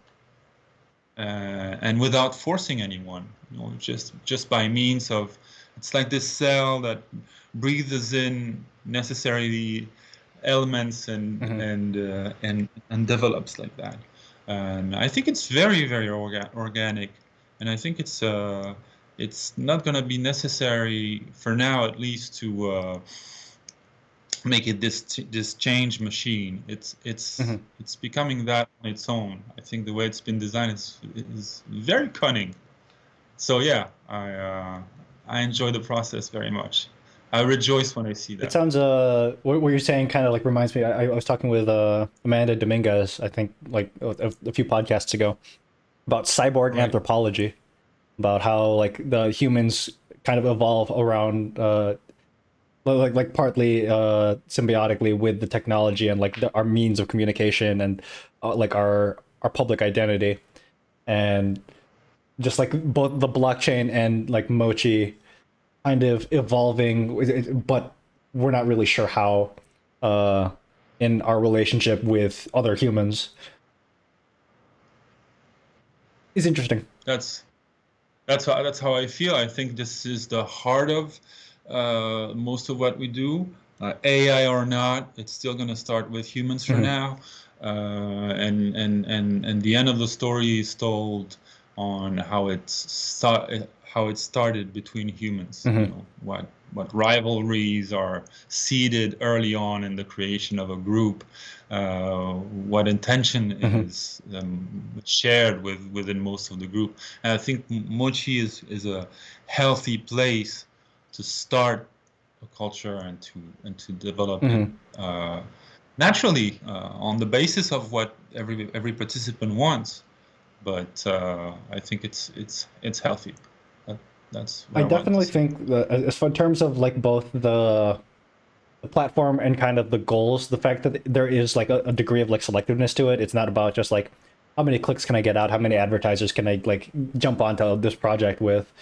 and without forcing anyone. Just by means of, it's like this cell that breathes in necessary elements, Hmm. and develops like that. And I think it's very, very organic. and I think it's not going to be necessary for now, at least, to make it this change machine. It's becoming that on its own. I think the way it's been designed is very cunning. So yeah, I enjoy the process very much. I rejoice when I see It that. sounds what you're saying kind of like reminds me. I was talking with Amanda Dominguez, I think, like a few podcasts ago, about cyborg Right. anthropology, about how like the humans kind of evolve around like partly symbiotically with the technology and like our means of communication and like our public identity, and just like both the blockchain and like Mochi kind of evolving, but we're not really sure how uh, in our relationship with other humans is interesting. That's that's how I feel. I think this is the heart of most of what we do. AI or not, it's still going to start with humans for Mm-hmm. now. And the end of the story is told on how it started between humans. You Mm-hmm. know what rivalries are seeded early on in the creation of a group, what intention Mm-hmm. is shared within most of the group. And I think Mochi is a healthy place to start a culture and to develop it Mm-hmm. uh, naturally on the basis of what every participant wants. But I think it's healthy. That, that's I what I wanted to definitely say. think that as for in terms of like both the platform and kind of the goals, the fact that there is like a degree of like selectiveness to it. It's not about just like how many clicks can I get out, how many advertisers can I like jump onto this project with.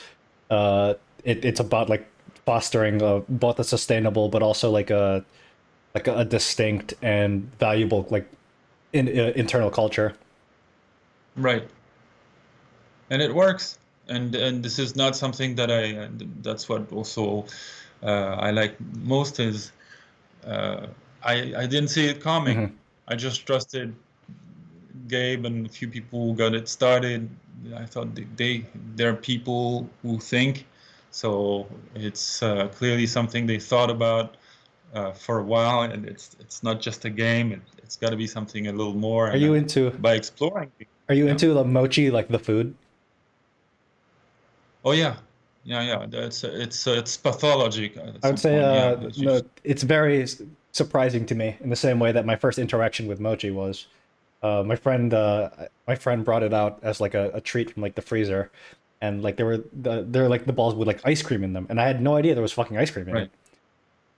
Uh, it's about like fostering both a sustainable but also like a distinct and valuable like internal culture. Right, and it works. And this is not something that that's what also I like most is uh, I didn't see it coming. Mm-hmm. I just trusted Gabe and a few people who got it started. I thought they're people who think, so it's clearly something they thought about for a while, and it's not just a game. It's got to be something a little more, Are and you into by exploring, are you yeah. into the mochi like the food? Oh yeah, yeah, yeah. It's pathologic at I would some say point. Yeah, no, it's very surprising to me in the same way that my first interaction with mochi was. My friend brought it out as like a treat from like the freezer, and like there were like the balls with like ice cream in them, and I had no idea there was fucking ice cream in it, right,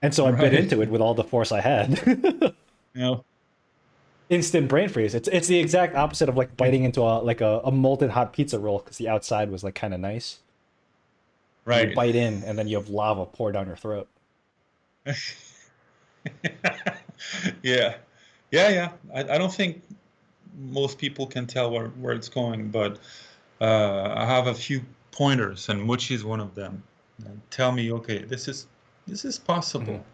and so I bit right. into it with all the force I had. You know, Instant brain freeze. It's the exact opposite of like biting into a molten hot pizza roll because the outside was like kind of nice. And you right. bite in, and then you have lava pour down your throat. Yeah, yeah, yeah. I don't think most people can tell where it's going, but I have a few pointers, and Mochi is one of them. Tell me, okay, this is Mm-hmm. possible.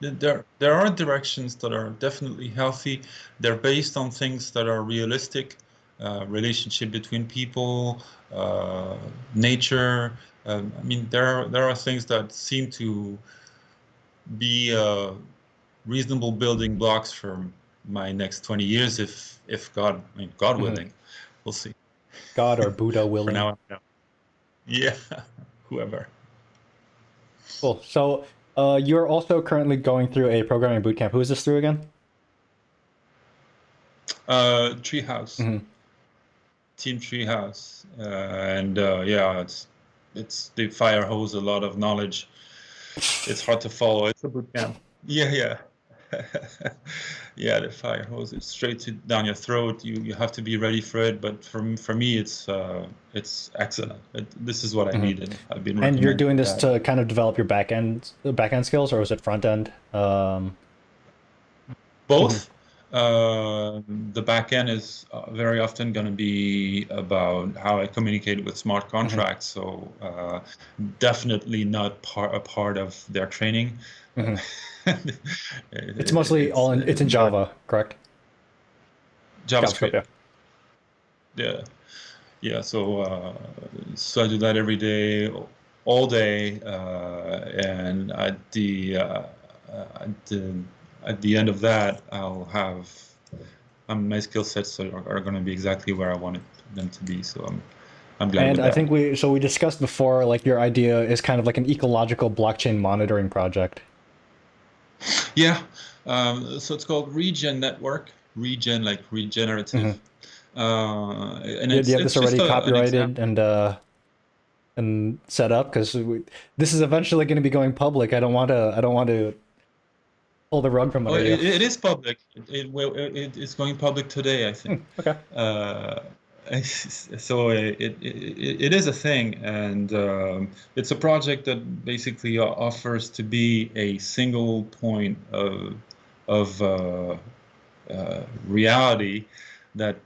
There are directions that are definitely healthy. They're based on things that are realistic, relationship between people, nature. I mean, there are things that seem to be reasonable building blocks for my next 20 years, if God, I mean, God Mm-hmm. willing, we'll see. God or Buddha For willing. now, no. Yeah, whoever. Cool. So, you're also currently going through a programming bootcamp. Who is this through again? Treehouse, Mm-hmm. Team Treehouse, and yeah, it's they fire hose a lot of knowledge. It's hard to follow. It's a boot camp. Yeah, yeah. Yeah, the fire hose is straight down your throat. You have to be ready for it. But for me, it's excellent. This is what I Mm-hmm. needed. I've been And you're recommended doing this that. to kind of develop your back end skills, or is it front end? Mhm. Both. The back end is very often going to be about how I communicate with smart Mhm. contracts. So definitely not a part of their training. Uh, Mhm. It's mostly all in. It's in more Java, correct? JavaScript, JavaScript. yeah. Yeah. yeah, so I do that every day, all day, and at the at the end of that, I'll have my skill sets are going to be exactly where I wanted them to be. So I'm glad And with I that. think we discussed before, like your idea is kind of like an ecological blockchain monitoring project. Yeah, so it's called Regen Network. Regen, like regenerative, Hmm. and Do you have it's this just already an example. copyrighted and set up? Because this is eventually going to be going public. I don't want to pull the rug from Oh, under you. it is public. It's going public today, I think. Okay. Uh, so it is a thing, and it's a project that basically offers to be a single point of reality that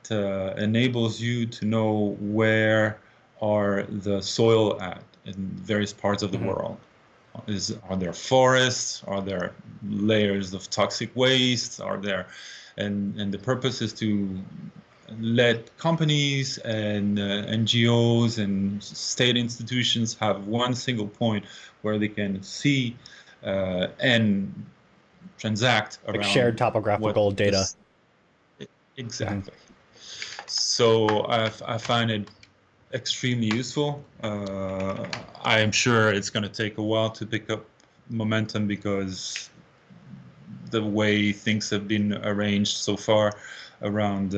enables you to know where are the soil at in various parts of the Hmm. world. Are there forests? Are there layers of toxic waste? Are there, and the purpose is to let companies and NGOs and state institutions have one single point where they can see and transact Like shared around what topographical data. this Hmm. exactly. So I find it extremely useful. I am sure it's going to take a while to pick up momentum because the way things have been arranged so far around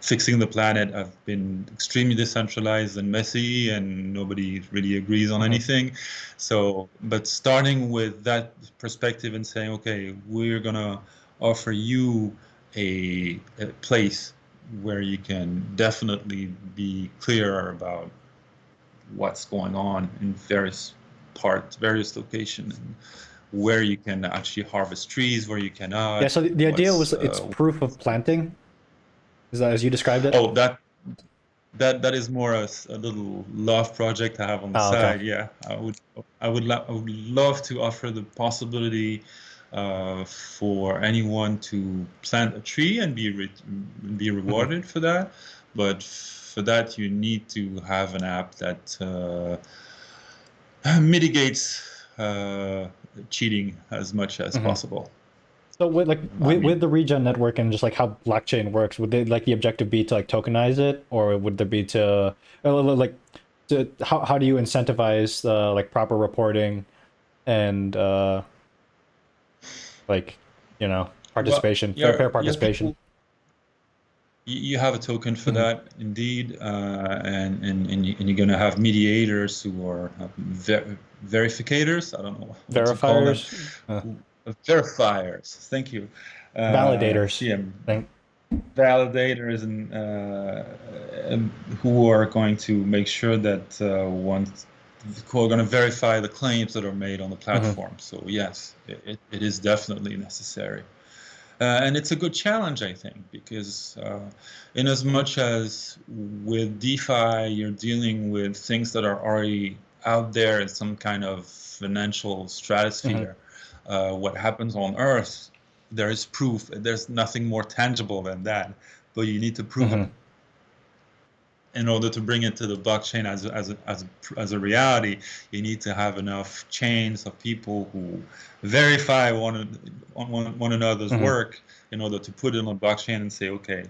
fixing the planet have been extremely decentralized and messy, and nobody really agrees on Hmm. anything. So, but starting with that perspective and saying, okay, we're going to offer you a place where you can definitely be clear about what's going on in various locations, and where you can actually harvest trees, where you Yeah. cannot. So the idea was What's it's proof of planting. Is that as you described it? oh that is more a little love project I have on the Oh, okay. side. Yeah, I would love to offer the possibility for anyone to plant a tree and be Hmm. rewarded for that. But for that, you need to have an app that mitigates cheating as much as Hmm. possible. So with like I mean, with the regen network and just like how blockchain works, would they like the objective be to like tokenize it, or would there be to like to how do you incentivize like proper reporting and like you know well, participation, fair yeah, participation? people. You have a token for Hmm. that, indeed, and you're going to have mediators who are verificators. I don't know what to call them. Verifiers, Verifiers. Thank you. validators, Yeah, I think. validators who are going to make sure that who are going to verify the claims that are made on the Hmm. platform. So yes, it is definitely necessary. And it's a good challenge, I think, because in as much as with DeFi, you're dealing with things that are already out there in some kind of financial Hmm. stratosphere, what happens on Earth, there is proof. There's nothing more tangible than that, but you need to prove it Hmm. in order to bring it to the blockchain as a reality. You need to have enough chains of people who verify one another's Hmm. work in order to put it on the blockchain and say, okay,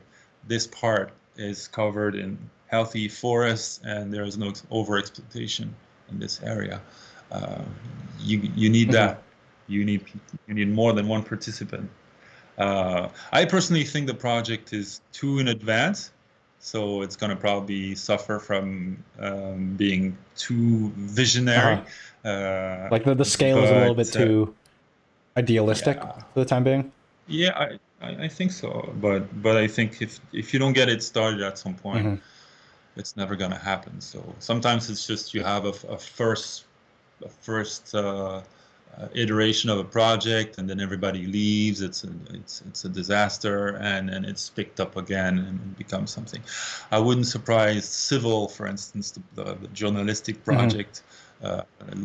this part is covered in healthy forests and there is no overexploitation in this area. Uh, you need Hmm. that. You need more than one participant. I personally think the project is too in advance, so it's going to probably suffer from being too visionary. Uh-huh. Uh, Like the scale is a little bit but too idealistic yeah, for the time being. yeah, I think so. But I think if you don't get it started at some point, Hmm. it's never going to happen. So sometimes it's just you have a first iteration of a project, and then everybody leaves. It's a disaster, and it's picked up again and it becomes something. I wouldn't surprise Civil, for instance, the journalistic Hmm. project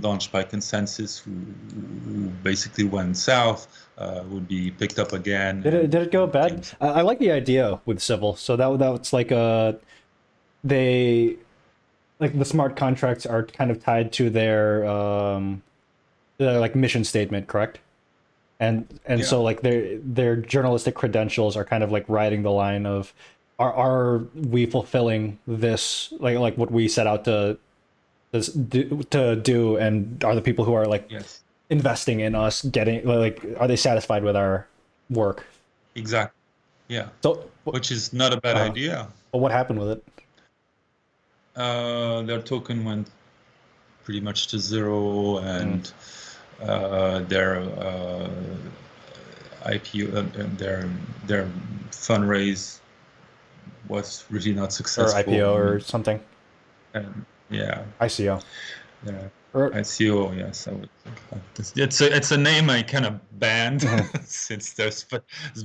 launched by Consensus, who basically went south, would be picked up again Did it go and became. bad? I like the idea with civil. So that's like a they like the smart contracts are kind of tied to their like mission statement, correct? And Yeah. so like their journalistic credentials are kind of like riding the line of are we fulfilling this like what we set out to do, and are the people who are like Yes. investing in us getting like are they satisfied with our work? Exactly. Yeah. So Which is not a bad idea. but what happened with it? Their token went pretty much to zero, Mm. and their IPO, their fundraise was really not Or successful. IPO I or mean, something? yeah, ICO. yeah. Or ICO, yes, I would think. It's a name I kind of banned mhm, since there's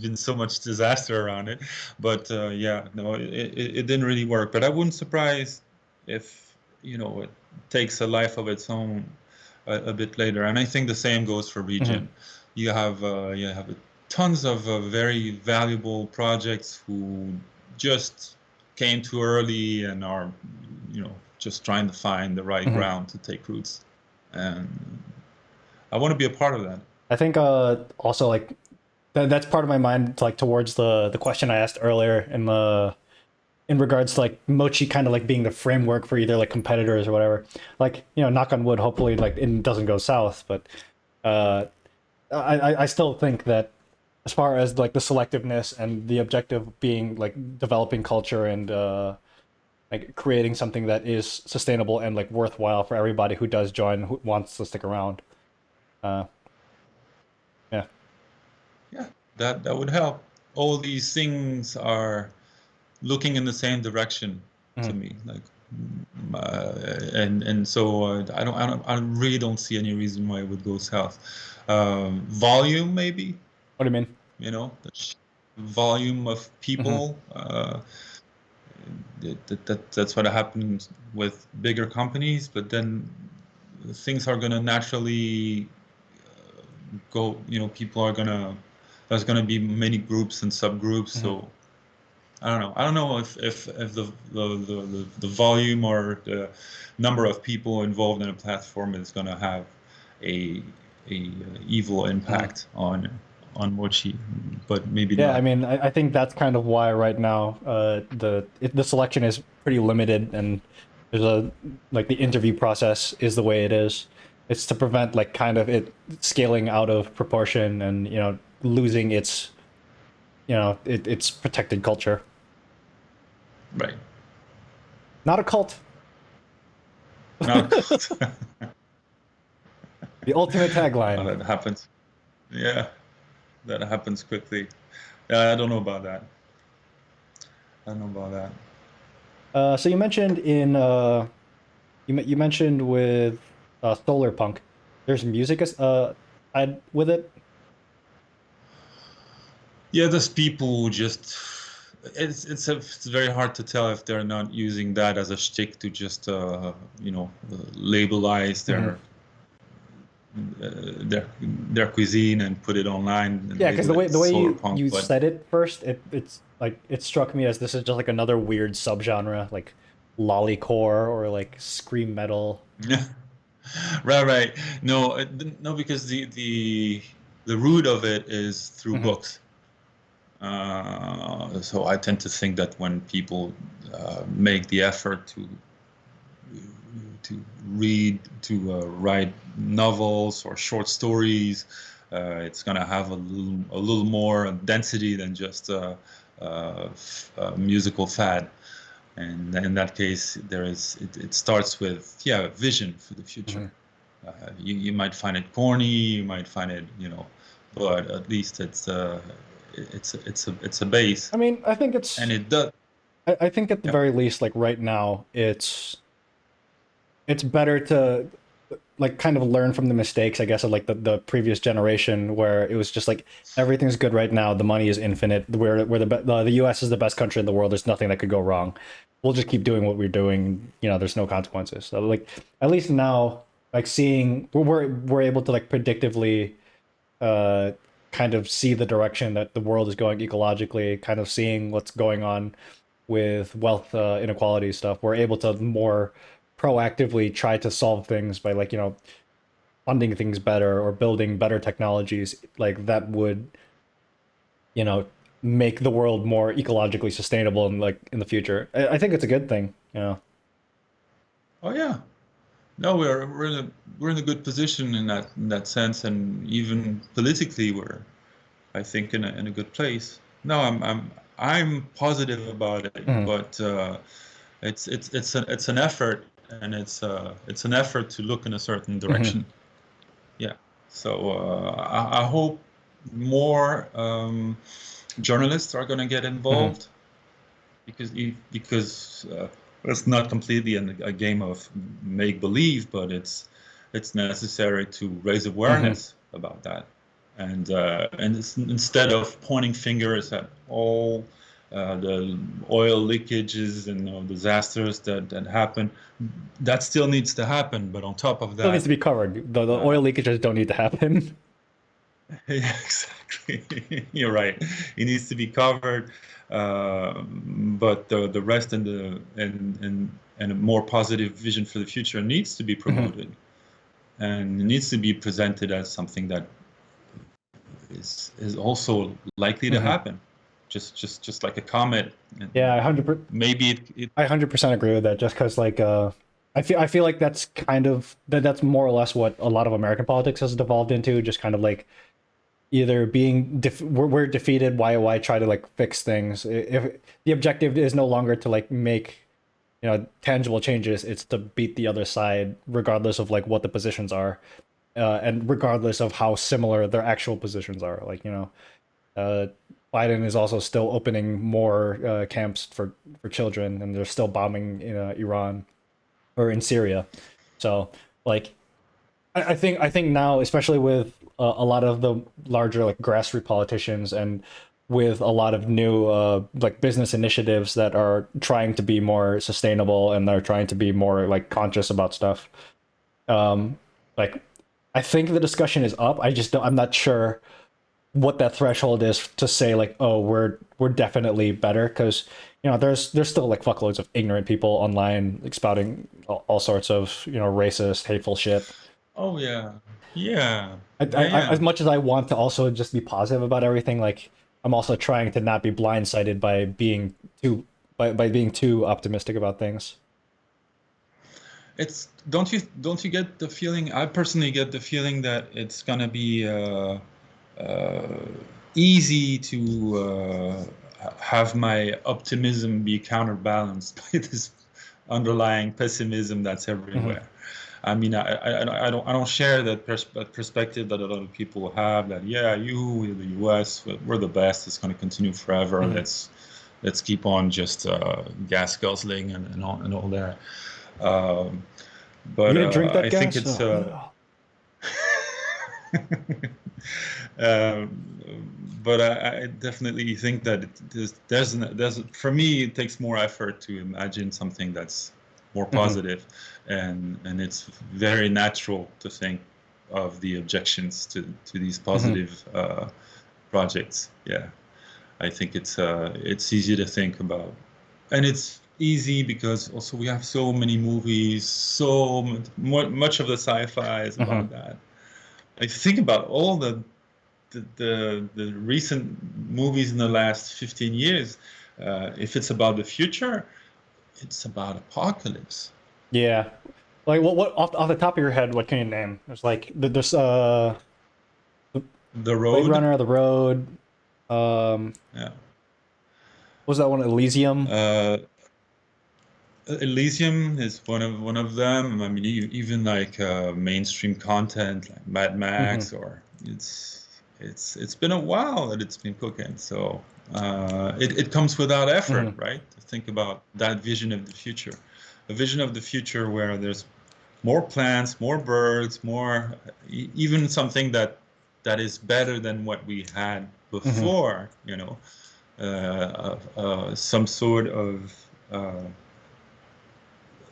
been so much disaster around it. But yeah, no, it didn't really work. But I wouldn't surprise if it takes a life of its own a bit later. And I think the same goes for mhm, Regen. You have tons of very valuable projects who just came too early and are just trying to find the right mhm. ground to take roots. And I want to be a part of that. I think also like that's part of my mind like towards the question I asked earlier in regards to like Mochi kind of like being the framework for either like competitors or whatever. Like, knock on wood, hopefully like it doesn't go south, but uh I still think that as far as like the selectiveness and the objective being like developing culture and like creating something that is sustainable and like worthwhile for everybody who does join, who wants to stick around. Uh yeah. Yeah, that would help. All these things are looking in the same direction to Mhm. me. Like, and so I really don't see any reason why it would go south. Volume, maybe, What do you mean? the volume of Mhm. people. That's what happens with bigger companies, but then things are gonna naturally go. People are gonna. There's gonna be many groups and subgroups, Mhm. so I don't know. I don't know if the volume or the number of people involved in a platform is going to have a evil Mhm. impact on Mochi, but maybe Yeah, I not. mean, I think that's kind of why right now the selection is pretty limited, and there's a like the interview process is the way it is. It's to prevent like kind of it scaling out of proportion and losing its protected culture. Right. Not a cult. Not The ultimate tagline. that happens. Yeah, that happens quickly. Yeah, I don't know about that. I don't know about that. So you mentioned you mentioned with Solarpunk, there's music tied with it. Yeah, there's people who just it's very hard to tell if they're not using that as a shtick to just labelize Mhm. their cuisine and put it online and Yeah, because label it the way solar you punk. you But said it first, it's like it struck me as this is just like another weird subgenre, like lollycore or like scream metal. yeah, right. No, no, because the root of it is through Hmm. books. So I tend to think that when people make the effort to read, to write novels or short stories, it's going to have a little more density than just a musical fad. And in that case, it starts with vision for the future. Hmm. You might find it corny, you might find it, but at least it's a base, I mean, I think and it's it does. I think at the Yeah. very least, like right now, it's better to like kind of learn from the mistakes, I guess, of like the previous generation where it was just like everything's good right now, the money is infinite, we're the US is the best country in the world, there's nothing that could go wrong. We'll just keep doing what we're doing, there's no consequences. So like at least now, like seeing we're able to like predictively uh kind of see the direction that the world is going ecologically, kind of seeing what's going on with wealth inequality stuff, we're able to more proactively try to solve things by like, funding things better or building better technologies like that would, you know, make the world more ecologically sustainable and like in the future. I think it's a good thing, you know. Oh yeah. No, we're in a good position in that sense, and even politically, we're I think in a good place. No, I'm positive about it, Mhm. but it's an effort, and it's an effort to look in a certain Mhm. direction. Yeah. So I hope more journalists are going to get Mhm. involved because it's not completely a game of make believe, but it's necessary to raise Mhm. awareness about that, and instead of pointing fingers at all the oil leakages and disasters that happen, that still needs to happen. But on top of Still needs that, to be covered. The uh, oil leakages don't need to happen. yeah, exactly. You're right. It needs to be covered, but the rest and a more positive vision for the future needs to be Mhm. promoted, and it needs to be presented as something that is also likely to Mhm. happen, just like a comet. And Yeah, 100. maybe it I 100% agree with that. Just because, like, I feel like that's kind of that's more or less what a lot of American politics has devolved into. Just kind of like either being we're defeated. Why try to like fix things? If the objective is no longer to like make tangible changes, it's to beat the other side, regardless of like what the positions are, and regardless of how similar their actual positions are. Like uh, Biden is also still opening more camps for children, and they're still bombing in Iran or in Syria. So, like, I think now, especially with a lot of the larger like grassroots politicians, and with a lot of new like business initiatives that are trying to be more sustainable and they're trying to be more like conscious about stuff. Um, like, I think the discussion is up. I'm not sure what that threshold is to say like, oh, we're definitely better, because there's still like fuckloads of ignorant people online like spouting all sorts of racist, hateful shit. oh yeah, yeah, As yeah. much as I want to also just be positive about everything, like I'm also trying to not be blindsided by being by being too optimistic about things. It's don't you get the feeling? I personally get the feeling that it's gonna be uh, easy to have my optimism be counterbalanced by this underlying pessimism that's Hmm. everywhere. I mean, I don't share that perspective that a lot of people have. That yeah, the U.S. we're the best. It's going to continue forever. Hmm. Let's keep on just gas guzzling and all that. Um, You but gonna drink that I think gas? it's Oh, no. but I definitely think that for me it takes more effort to imagine something that's more Hmm. positive, and it's very natural to think of the objections to these Hmm. positive projects. Yeah, I think it's easy to think about, and it's easy because also we have so many movies, much of the sci-fi is Hmm. about that. I think about all the recent movies in the last 15 years. If it's about the future, it's about apocalypse. Yeah. Like what off the top of your head, what can you name? There's like there's The Blade Road, Runner, The Road. yeah. What was that one? Elysium. Uh, Elysium is one of them. I mean, even like mainstream content like Mad Hmm. Max, or it's been a while that it's been cooking. So it comes without effort, Hmm. right? To think about that vision of the future, a vision of the future where there's more plants, more birds, more even something that is better than what we had Hmm. before. Some sort of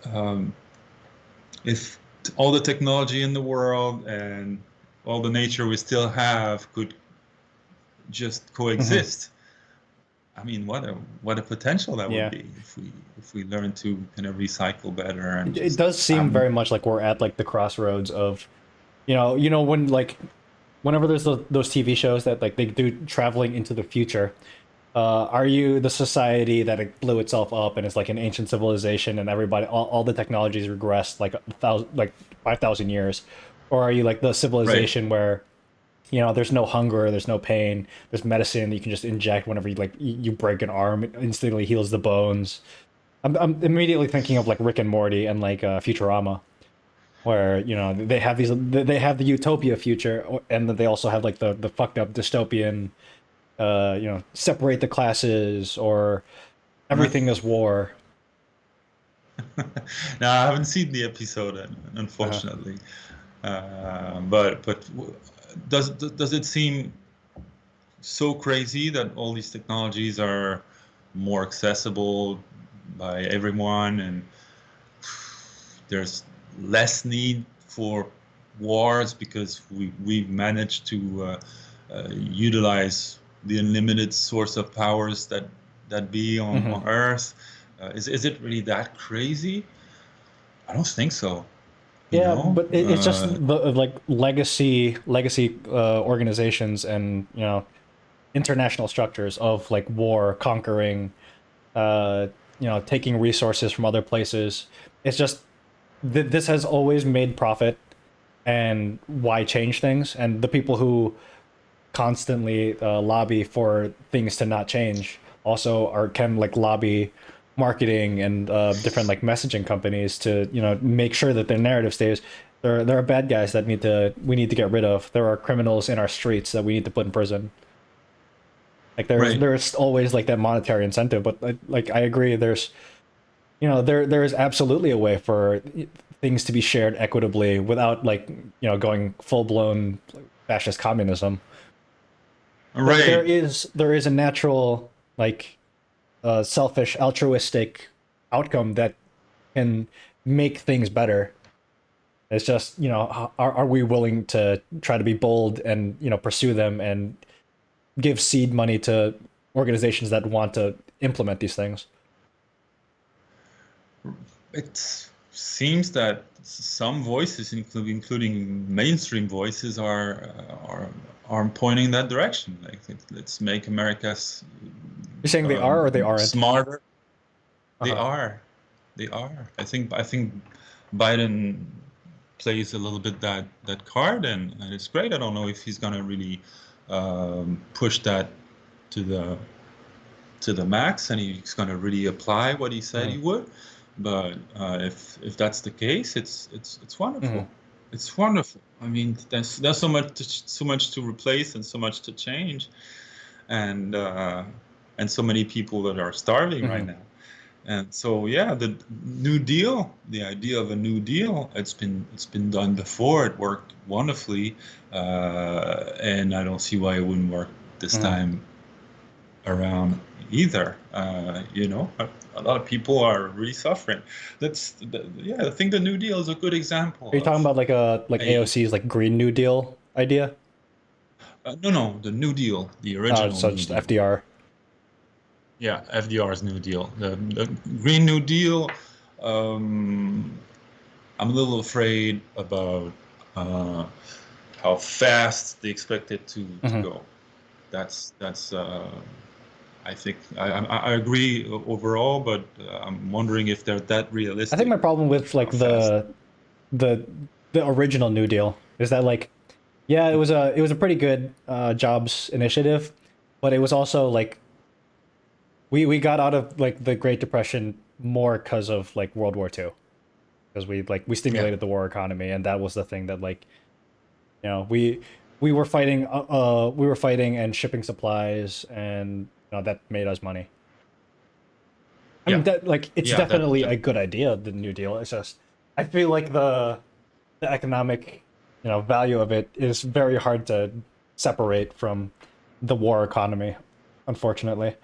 um, if all the technology in the world and all the nature we still have could just Hmm. coexist, I mean, what a potential that would Yeah. be if we learn to kind of recycle better and It just does seem have very much like we're at like the crossroads of, when like whenever there's those TV shows that like they do traveling into the future. Are you the society that it blew itself up and it's like an ancient civilization and everybody all the technologies regressed like 5,000 years, or are you like the right. civilization where there's no hunger, there's no pain, there's medicine that you can just inject whenever you break an arm, it instantly heals the bones. I'm immediately thinking of like Rick and Morty and like Futurama, where they have the utopia future, and then they also have like the fucked up dystopian, separate the classes, or everything is war. Now, I haven't seen the episode, Uh-huh. unfortunately. But does it seem so crazy that all these technologies are more accessible by everyone, and there's less need for wars because we've managed to utilize the unlimited source of powers that be Hmm. on Earth? Is it really that crazy? I don't think so. You Yeah, know, but it's just the like legacy organizations and international structures of like war, conquering, taking resources from other places. It's just this has always made profit, and why change things? And the people who constantly lobby for things to not change also can like lobby marketing and different like messaging companies to make sure that their narrative stays. There are bad guys that we need to get rid of. There are criminals in our streets that we need to put in prison. Like right. there's always like that monetary incentive, but like I agree, there is absolutely a way for things to be shared equitably without like going full blown fascist communism. There Right. is a natural like selfish altruistic outcome that can make things better. It's just are we willing to try to be bold and pursue them and give seed money to organizations that want to implement these things? It seems that some voices, including mainstream voices, are pointing that direction. Like, let's make America's You're saying they are or they aren't? smarter. They Uh-huh. are. They are. I think Biden plays a little bit that card, and it's great. I don't know if he's gonna really push that to the max, and he's gonna really apply what he said Mm-hmm. he would. But if that's the case, it's Mm-hmm. wonderful. It's wonderful. I mean, there's so much to replace and so much to change, and uh, and so many people that are starving right Mm-hmm. now. And so, yeah, the New Deal, the idea of a New Deal, it's been done before. It worked wonderfully, and I don't see why it wouldn't work this Mm-hmm. time around either. A lot of people are really suffering. Yeah, I think the New Deal is a good example Are you talking of about like a AOC's like Green New Deal idea? no, the New Deal, the Oh, original so New just Deal. FDR. Yeah, FDR's New Deal. The Green New Deal. Um, I'm a little afraid about uh, how fast they expect it to Mm-hmm. go. That's I think I agree overall, but I'm wondering if they're that I think realistic. my problem with How like fast? the the original New Deal is that like yeah, it was a pretty good jobs initiative, but it was also like we got out of like the Great Depression more because of like World War II, because we Yeah, stimulated the war economy, and that was the thing that like we were fighting and shipping supplies, and that made us money. I mean yeah, that like it's yeah. definitely a good idea, the New Deal. It's just I feel like the economic value of it is very hard to separate from the war economy, unfortunately.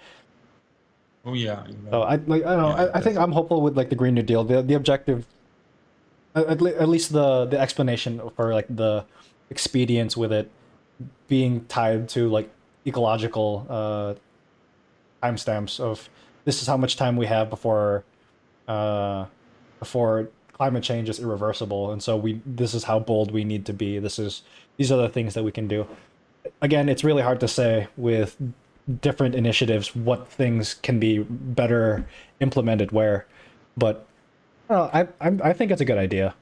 Oh yeah, you're So right. I don't know. Yeah, I think I'm hopeful with like the Green New Deal. The objective, at least the explanation for like the expedience with it being tied to like ecological timestamps of this is how much time we have uh, before climate change is irreversible, and so this is how bold we need to be. These are the things that we can do. Again, it's really hard to say with different initiatives what things can be better implemented where, but I think it's a good idea.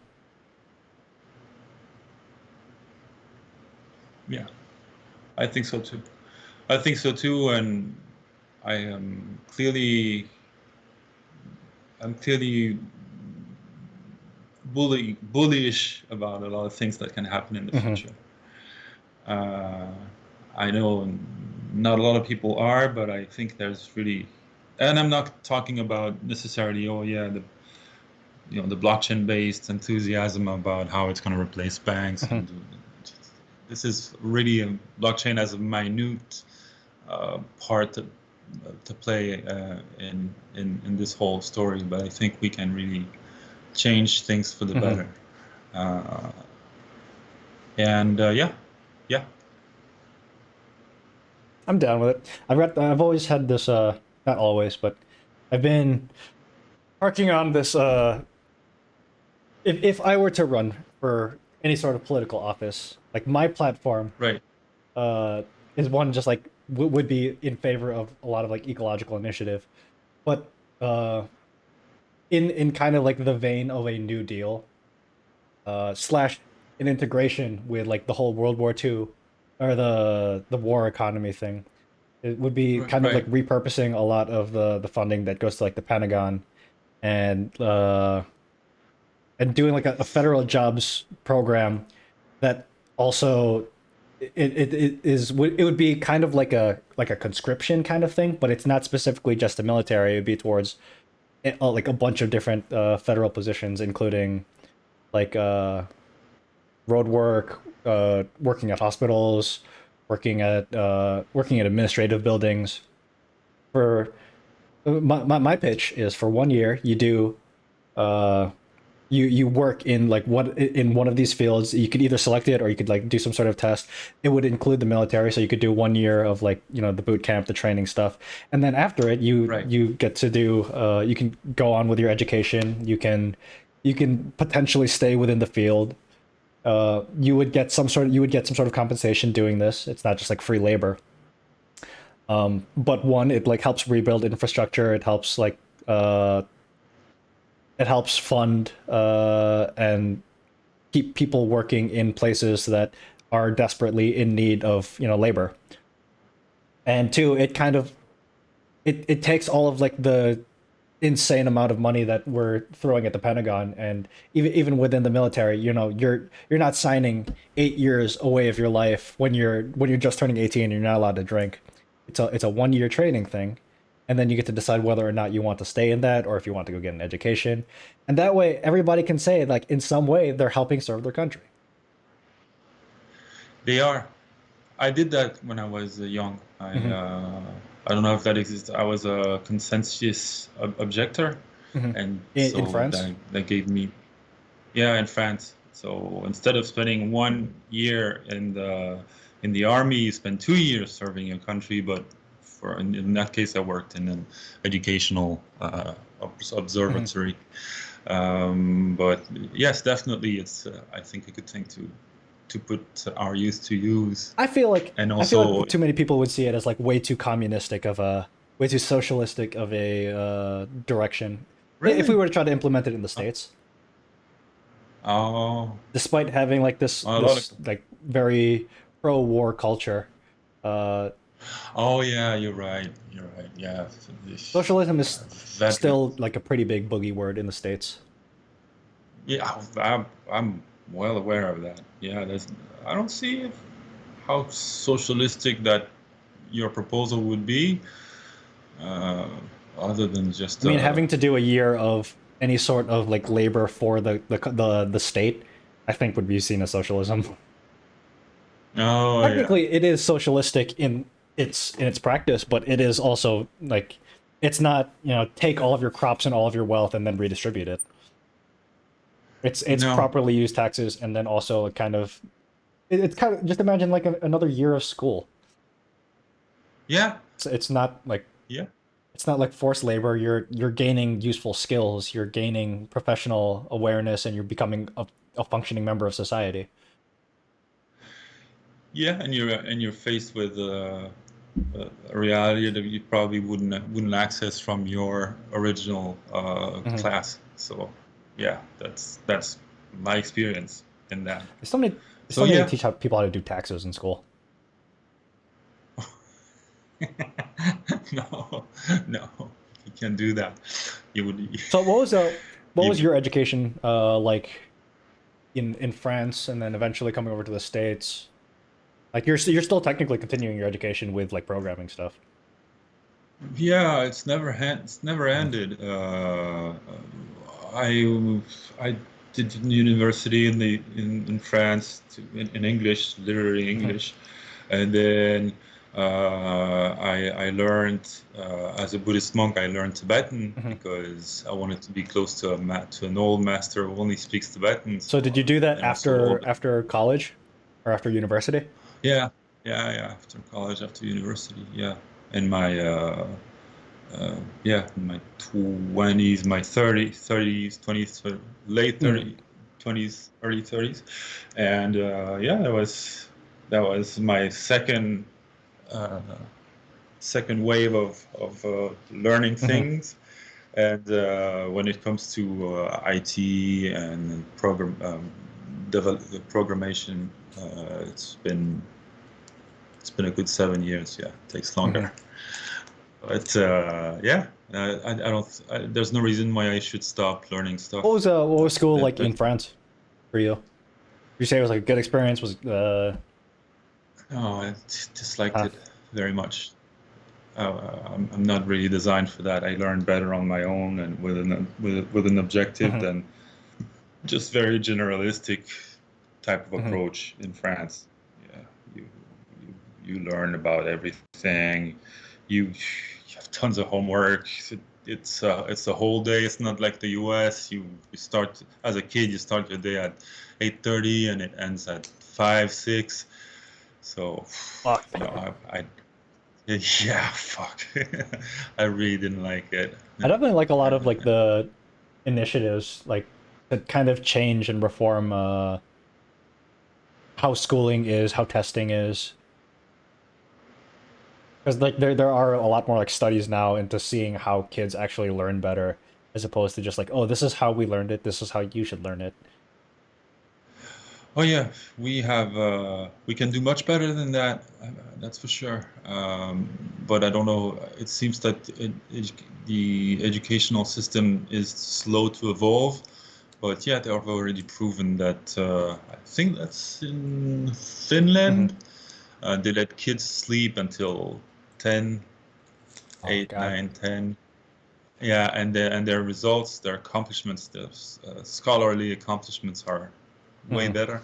Yeah, I think so too. I think so too, and I am clearly bullish about a lot of things that can happen in the future. Uh, I know not a lot of people are, but I think there's really, and I'm not talking about necessarily, the blockchain-based enthusiasm about how it's going to replace banks. And this is really blockchain as a minute part to play in this whole story, but I think we can really change things for the better. Yeah. I'm down with it. I've always had this not always, but I've been harking on this if I were to run for any sort of political office, like my platform Right. is one just like would be in favor of a lot of like ecological initiative, but in kind of like the vein of a New Deal, slash an integration with like the whole World War II or the war economy thing. It would be kind of like Right. repurposing a lot of the funding that goes to like the Pentagon and doing like a federal jobs program that also it would be kind of like a conscription kind of thing, but it's not specifically just the military. It would be towards like a bunch of different federal positions, including like road work, working at hospitals, working at administrative buildings. For my pitch is for 1 year you do uh you work in like what in one of these fields. You could either select it or you could like do some sort of test. It would include the military, so you could do 1 year of like the boot camp, the training stuff, and then after it Right. you get to do you can go on with your education. You can potentially stay within the field. You would get some sort of compensation doing this. It's not just like free labor. But one, it like helps rebuild infrastructure. It helps fund and keep people working in places that are desperately in need of labor. And two, it kind of it takes all of like the insane amount of money that we're throwing at the Pentagon, and even within the military, you're not signing 8 years away of your life when you're just turning 18 and you're not allowed to drink. It's a 1 year training thing, and then you get to decide whether or not you want to stay in that or if you want to go get an education, and that way everybody can say like in some way they're helping serve their country. They are. I did that when I was young. I don't know if that exists. I was a consensus objector, and In so France. that gave me, yeah, in France. So instead of spending 1 year in the army, you spend 2 years serving your country. But in that case, I worked in an educational observatory. But yes, definitely, it's I think a good thing to put our youth to use. I feel like too many people would see it as like way too communistic of a way too socialistic of a direction. If we Really? were to try to implement it in the States, Oh, despite having like this a lot of. like very pro-war culture, uh, Oh yeah, you're right. You're right. Yeah, socialism is still veterans. like a pretty big boogie word in the States. Yeah, I'm well aware of that. Yeah, I don't see how socialistic that your proposal would be, uh, other than I just mean, having to do a year of any sort of like labor for the state, I think would be seen as socialism. oh yeah. Technically it is socialistic in its practice, but it is also like it's not take all of your crops and all of your wealth and then redistribute it. It's No. properly use taxes and then also kind of it's kind of just imagine like another year of school. Yeah. It's not like Yeah. It's not like forced labor. You're gaining useful skills. You're gaining professional awareness, and you're becoming a functioning member of society. Yeah, and you're faced with a reality that you probably wouldn't access from your original Hmm. class. So yeah, that's my experience in that. They still need they So still need to yeah. teach how people how to do taxes in school. No, no, you can't do that. You would So what was you your education like in France, and then eventually coming over to the States? Like you're still technically continuing your education with like programming stuff. Yeah, it's never Hmm. ended. I did university in France in English, literary Hmm. English, and then I learned as a Buddhist monk. I learned Tibetan Hmm. because I wanted to be close to to an old master who only speaks Tibetan. So So did you do that and also old. after college or after university? Yeah, yeah. After college, after university, yeah. In my yeah, in my 20s, my 30s, 20s, late Mm. 30s, 20s, early 30s. And yeah, that was my uh, second wave of learning Hmm. things. And when it comes to IT and develop the programmation, it's been a good 7 years. Yeah, it takes Hmm. longer. But yeah, I don't. There's no reason why I should stop learning stuff. What was school like That in France for you? You say it was like a good experience. Was oh, I disliked uh it very much. I'm not really designed for that. I learn better on my own and with an objective mhm, than just very generalistic type of mhm. approach in France. Yeah, you you, you learn about everything. You have tons of homework. It's a whole day. It's not like the U.S. You start as a kid. You start your day at 8:30 and it ends at 5, 6. So Fuck. no, I yeah, fuck. I really didn't like it. I definitely like a lot of like the initiatives like that kind of change and reform how schooling is, how testing is. Because like there are a lot more like studies now into seeing how kids actually learn better, as opposed to just like, oh, this is how we learned it, this is how you should learn it. Oh yeah, we can do much better than that. That's for sure. But I don't know. It seems that the educational system is slow to evolve. But yeah, they have already proven that. I think that's in Hmm. Finland. They let kids sleep until 10, Oh 8, God. 9, 10. Yeah, and their results, their accomplishments, their scholarly accomplishments are way Hmm. better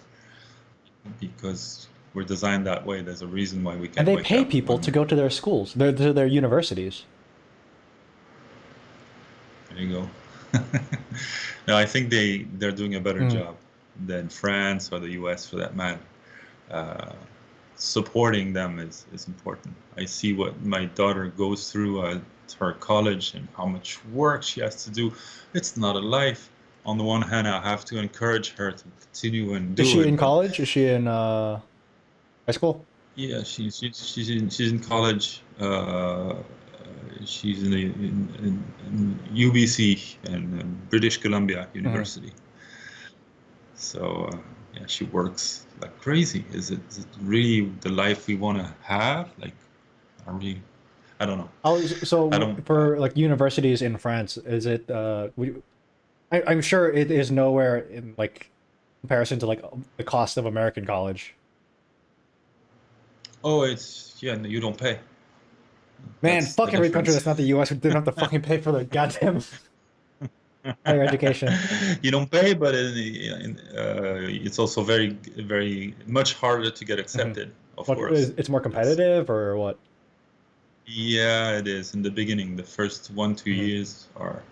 because we're designed that way. There's a reason why we And can they wake pay up people to when go to their schools, to their universities. there you go. No, I think they're doing a better Mm. job than France or the US for that matter. Uh, Supporting them is important. I see what my daughter goes through at her college and how much work she has to do. It's not a life. On the one hand, I have to encourage her to continue and Is do she it, in but college? Is she in high school? yeah, she's in college. She's in UBC and British Columbia Hmm. University. So yeah, she works like crazy. Is it really the life we want to have? Like, are we? I don't know. I So don't. for like universities in France, is it I'm sure it is nowhere in like comparison to like the cost of American college. Oh, it's yeah. No, you don't pay. Man, That's the fuck every country difference. that's not the US who didn't have to fucking pay for the goddamn higher education. You don't pay, but it's also very much harder to get Hmm. accepted, of What is course. it's more It's competitive or what? Yeah, it is. In the beginning, the first 1, 2 Hmm. years are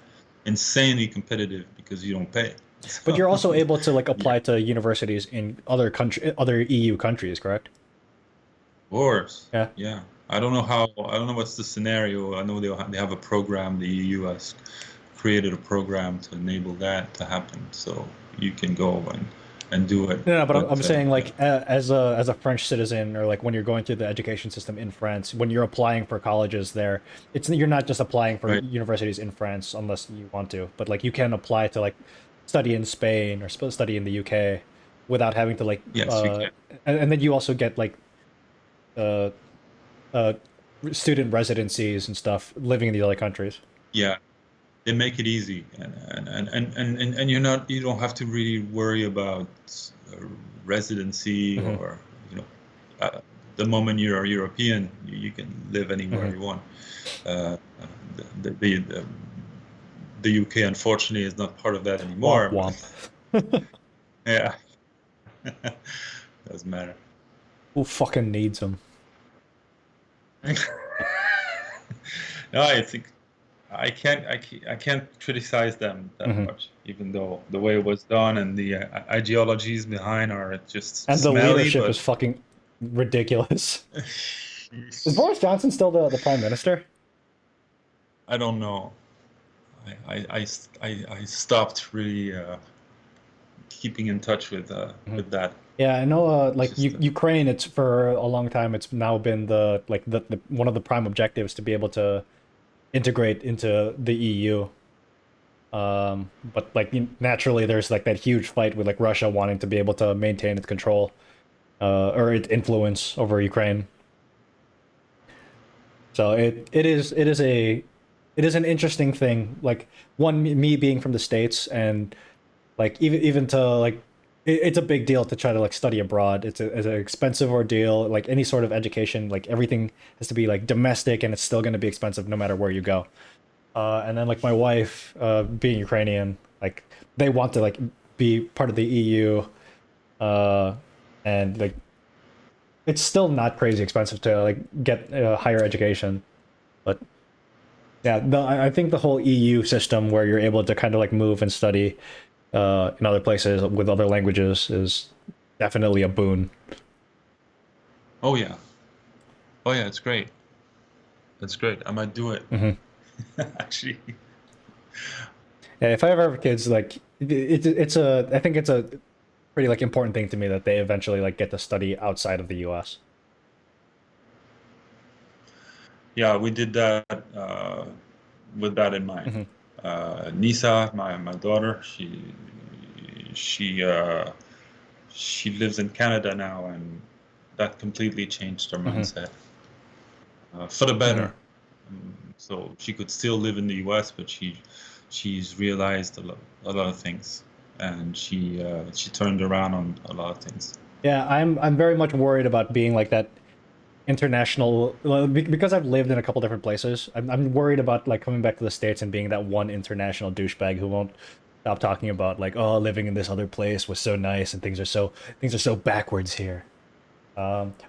insanely competitive because you don't pay. But So you're also able to like yeah, apply to universities in other EU countries, correct? of course. Yeah. Yeah. I don't know how. I don't know what's the scenario. I know they have a program. The EU has created a program to enable that to happen, so you can go and do it. No, no, but I'm But saying like as a French citizen, or like when you're going through the education system in France, when you're applying for colleges there, you're not just applying for right. universities in France unless you want to, but like you can apply to like study in Spain or study in the UK without having to like Yes, you can. and then you also get like uh uh student residencies and stuff living in the other countries. Yeah, they make it easy, and you don't have to really worry about uh, residency Hmm. or you know uh, the moment you're a European, you can live anywhere Hmm. you want. Uh, the, the, the the UK unfortunately is not part of that Womp anymore, womp. but yeah, doesn't matter. Who fucking needs them? No, I think I can't criticize them that Hmm. much, even though the way it was done and the ideologies behind are just And the smelly. leadership is But fucking ridiculous. Is Boris Johnson still the prime minister? I don't know. I stopped really keeping in touch Mhm. with that. Yeah, I know. It's Like just Ukraine, it's for a long time. It's now been the one of the prime objectives to be able to integrate into the EU. But like naturally, there's like that huge fight with like Russia wanting to be able to maintain its control, or its influence over Ukraine. So it is an interesting thing. Like one, me being from the States, and like even to like it's a big deal to try to like study abroad. It's an expensive ordeal. Like any sort of education, like everything has to be like domestic, and it's still going to be expensive no matter where you go. And then like my wife, being Ukrainian, like they want to like be part of the EU, uh, and like it's still not crazy expensive to like get higher education. But yeah, I think the whole EU system where you're able to kind of like move and study in other places with other languages is definitely a boon. oh yeah, oh yeah, it's great. It's great. I might do it Hmm. actually. Yeah, if I ever have kids, like it's a I think it's a pretty like important thing to me that they eventually like get to study outside of the U.S. Yeah, we did that with that in mind. Hmm. Nisa, my daughter, she uh, she lives in Canada now, and that completely changed her Hmm. mindset for the Hmm. better. So she could still live in the U.S., but she's realized a lot of things, and she turned around on a lot of things. Yeah, I'm very much worried about being like that international, well, because I've lived in a couple different places. I'm worried about like coming back to the States and being that one international douchebag who won't stop talking about like, oh, living in this other place was so nice and things are so backwards here.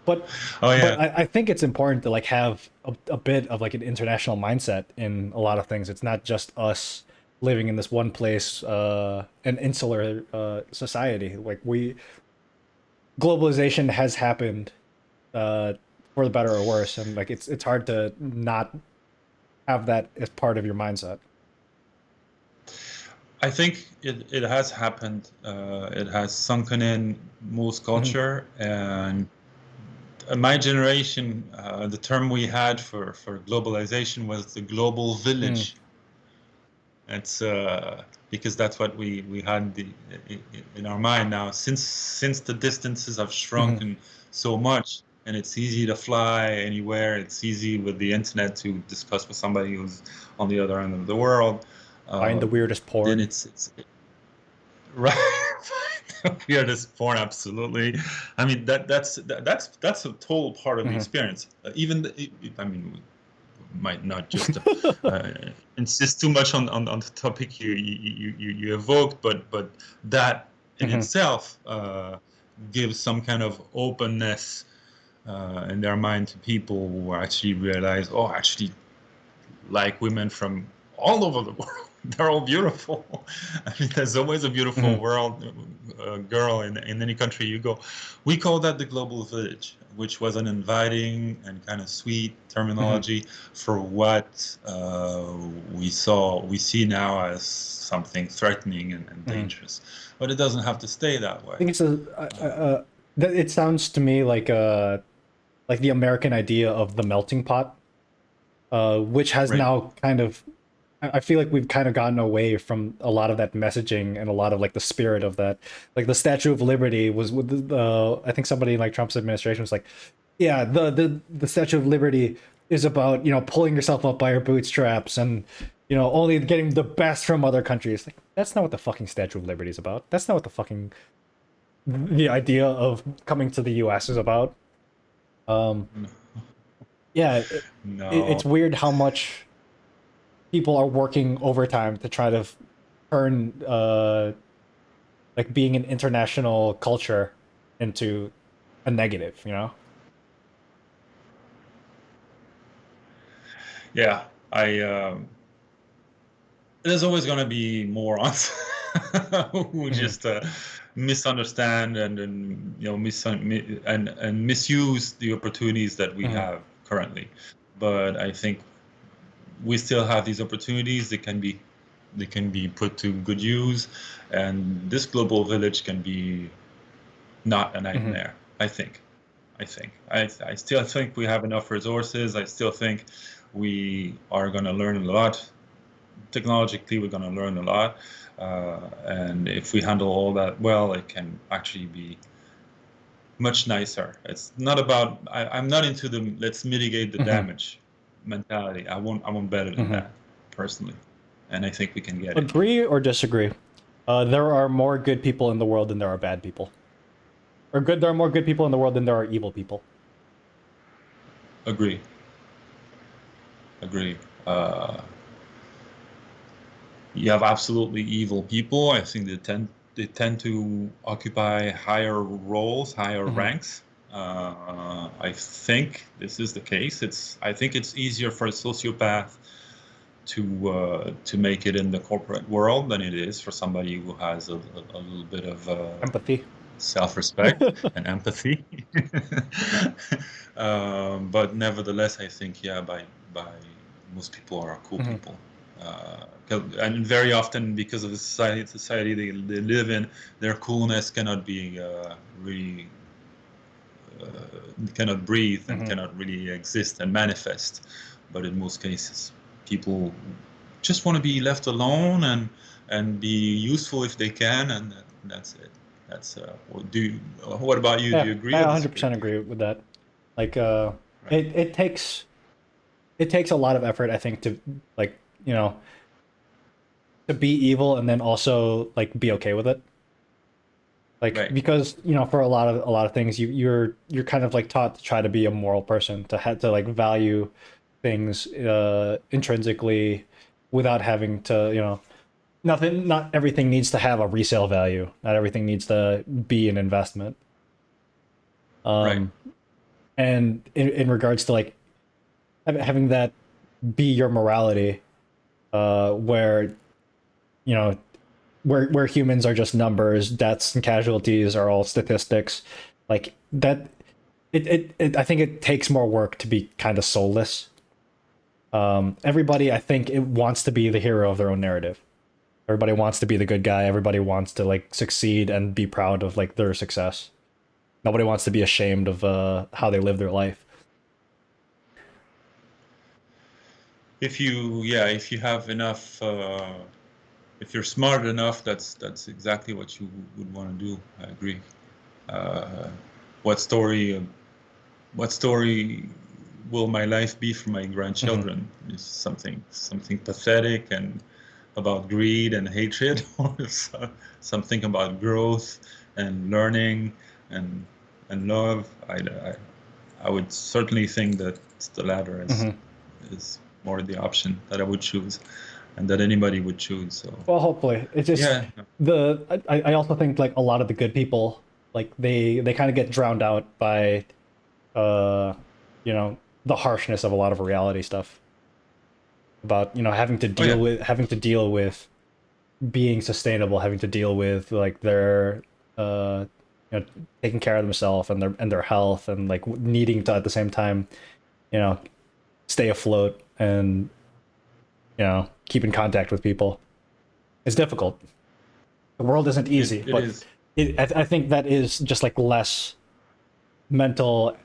But Oh but yeah, I think it's important to like have a bit of like an international mindset in a lot of things. It's not just us living in this one place, an insular society. Like we globalization has happened, uh, for the better or worse, and like it's hard to not have that as part of your mindset. I think it has happened. It has sunken in most Hmm. culture, and my generation, the term we had for globalization was the global Hmm. village. It's because that's what we had in our mind now. Since the distances have Hmm. shrunken so much, and it's easy to fly anywhere. It's easy with the internet to discuss with somebody who's on the other end of the world. Find the Um, weirdest then porn. it's right. Weirdest porn, absolutely. I mean that's a total part of the Hmm. experience. I mean, we might not just uh, insist too much on the topic you evoked, but that in Hmm. itself gives some kind of openness in their mind to people who actually realize, oh, actually like women from all over the world. they're all beautiful. I mean, there's always a beautiful Mhm. world, girl in any country you go. We call that the global village, which was an inviting and kind of sweet Mhm. terminology for what we see now as something threatening and Mhm. dangerous. But it doesn't have to stay that I way. think it's Uh, it sounds to me like the American idea of the melting pot, which has right. now kind of I feel like we've kind of gotten away from a lot of that messaging and a lot of like the spirit of that. Like the Statue of Liberty was with the I think somebody in like Trump's administration was like, yeah, the Statue of Liberty is about, you know, pulling yourself up by your bootstraps and, you know, only getting the best from other countries. Like that's not what the fucking Statue of Liberty is about. That's not what the idea of coming to the US is about. Um yeah, it's No. weird how much people are working overtime to try to turn like being an international culture into a negative, you know? Yeah. I. There's always going to be morons who Mhm. just misunderstand and you know and misuse the opportunities that we Mhm. have currently. But I think we still have these opportunities. They can be put to good use, and this global village can be not a Mhm. nightmare. I still think we have enough resources. I still think we are going to learn a lot technologically. We're going to learn a lot, and if we handle all that well, it can actually be much nicer. It's not about I'm not into the let's mitigate the Mhm. damage mentality. I want better than Mhm. that personally, and I think we can get it. Agree or disagree? There are more good people in the world than there are bad people. Or good there are more good people in the world than there are evil people. Agree. Agree. uh, you have absolutely evil people. I think they tend to occupy higher roles, higher Mhm. ranks. I think this is the case. I think it's easier for a sociopath to make it in the corporate world than it is for somebody who has a little bit of Empathy. self-respect and empathy. But nevertheless, I think yeah, by most people are cool Mhm. people. And very often, because of the society they live in, their coolness cannot be really uh, cannot breathe and Mhm. cannot really exist and manifest. But in most cases, people just want to be left alone and be useful if they can, and that's it. That's what about you? Do Yeah, you agree I or disagree? 100% agree with that. Like Right. it takes a lot of effort I think to like, you know, to be evil and then also like be okay with it. Like Right. because, you know, for a lot of things you're kind of like taught to try to be a moral person, to have to like value things intrinsically without having to, you know, not everything needs to have a resale value. Not everything needs to be an investment. Right. Um and in regards to like having that be your morality, where, you know, where humans are just numbers, deaths and casualties are all statistics, like that. I think it takes more work to be kind of soulless. Everybody, I think, it wants to be the hero of their own narrative. Everybody wants to be the good guy. Everybody wants to like succeed and be proud of like their success. Nobody wants to be ashamed of how they live their life. If you have enough, if you're smart enough, that's exactly what you would want to do. I agree. Uh, what story? What story will my life be for my Mm-hmm. grandchildren? Is something pathetic and about greed and hatred, or something about growth and learning and love? I would certainly think that the latter Mm-hmm. is more the option that I would choose, and that anybody would choose. So Well, hopefully, it's just yeah, I also think like a lot of the good people, like they kind of get drowned out by uh you know, the harshness of a lot of reality stuff. about having to Oh yeah. deal with being sustainable, having to deal with like their taking care of themselves and their health, and like needing to at the same time you know stay afloat and keep in contact with people. It's difficult. The world isn't easy, It but is. I think that is just like less mental.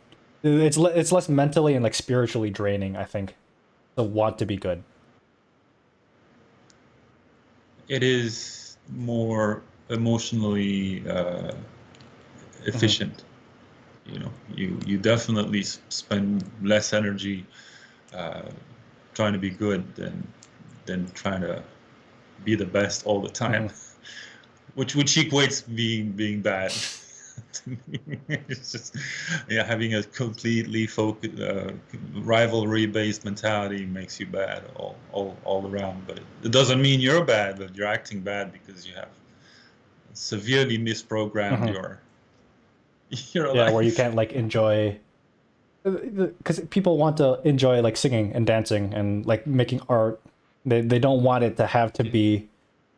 It's less mentally and like spiritually draining, I think, to want to be good. It is more emotionally Hmm. efficient. You definitely spend less energy uh, trying to be good than trying to be the best all the time, Hmm. which equates being bad. To me. It's just, yeah, having a completely focused rivalry based mentality makes you bad all around. But it doesn't mean you're bad, but you're acting bad because you have severely misprogrammed Hmm. your Yeah, where you life. can't like enjoy, because people want to enjoy like singing and dancing and like making art. They don't want it to have to Yeah. be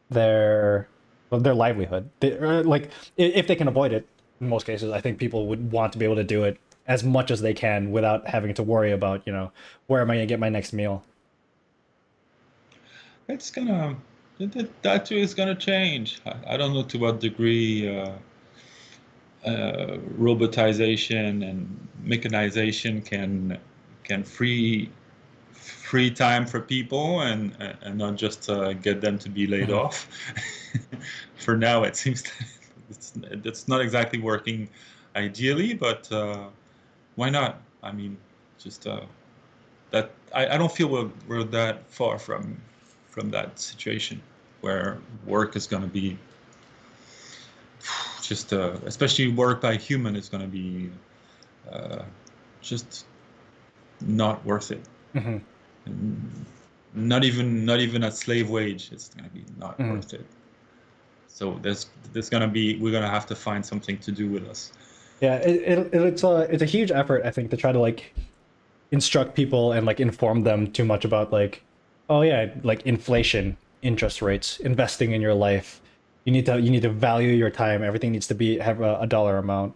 their their livelihood. Like if they can avoid it, in most cases, I think people would want to be able to do it as much as they can without having to worry about where am I going to get my next meal. It's gonna that too is gonna change. I don't know to what degree robotization and mechanization can free time for people and not just get them to be laid Hmm. off. For now, it seems that it's not exactly working ideally, but why not? I mean, just that I don't feel we're that far from that situation where work is going to be just especially work by human is going to be uh, just not worth it. Hmm. And not even at slave wage, it's going to be not Hmm. worth it. So there's going to be we're going to have to find something to do with us. Yeah, it's a huge effort, I think, to try to like instruct people and like inform them too much about like, oh yeah, like inflation, interest rates, investing in your life. You need to value your time. Everything needs to be have a dollar amount.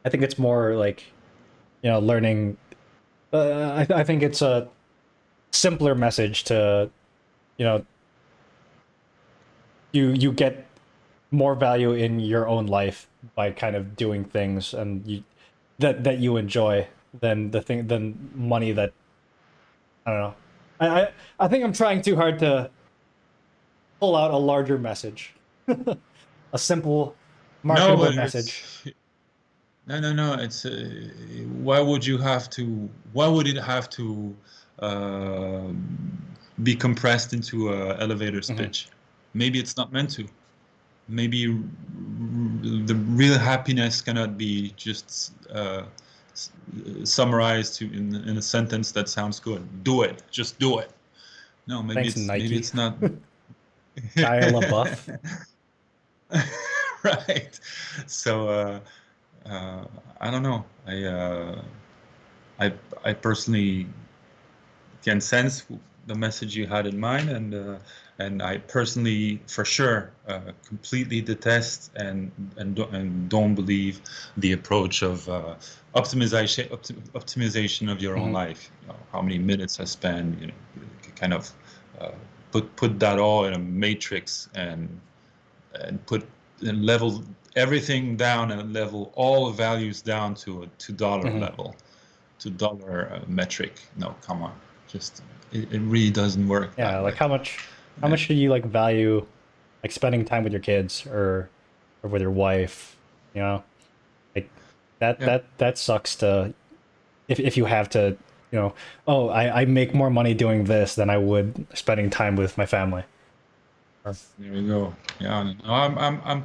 I think it's more like learning. I think it's a simpler message to you know you get more value in your own life by kind of doing things and that you enjoy than money that I don't know. I think I'm trying too hard to pull out a larger message, a simple No, marketable but message. it's no. It's why would you have to? Why would it have to uh, be compressed into a elevator Hmm. speech? Maybe it's not meant to. Maybe the real happiness cannot be just summarized in a sentence that sounds good. Do it. Just do it. No, Thanks, maybe Nike. it's not. Shia LaBeouf. Right. So I don't know. I I personally can sense the message you had in mind, and I personally, for sure, completely detest and don't believe the approach of optimization of your own Hmm. life. How many minutes I spend, kind of uh, put that all in a matrix and put and level everything down and level all the values down to a $2 Hmm. level, $2 metric. No, come on, just it really doesn't work Yeah, that like way. how much do you like value like spending time with your kids or with your wife? You know, like Yeah, that sucks to if you have to oh I make more money doing this than I would spending time with my family. Or, there we go. Yeah, no,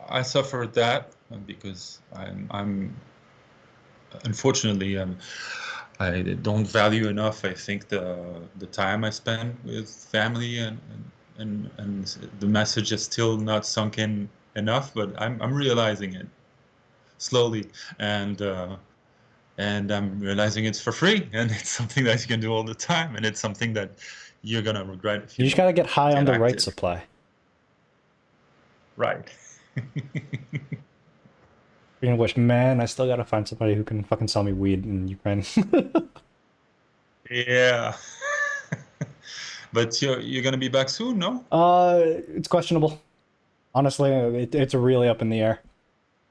I suffered that because I'm unfortunately I don't value enough. I think the time I spend with family and the message is still not sunk in enough, but I'm realizing it slowly, and and I'm realizing it's for free, and it's something that you can do all the time, and it's something that you're gonna regret if You you just don't gotta get high on get the right active. supply. Right. Speaking of which, man, I still gotta find somebody who can fucking sell me weed in Ukraine. Yeah. But you're gonna be back soon, no? It's questionable. Honestly, it's really up in the air.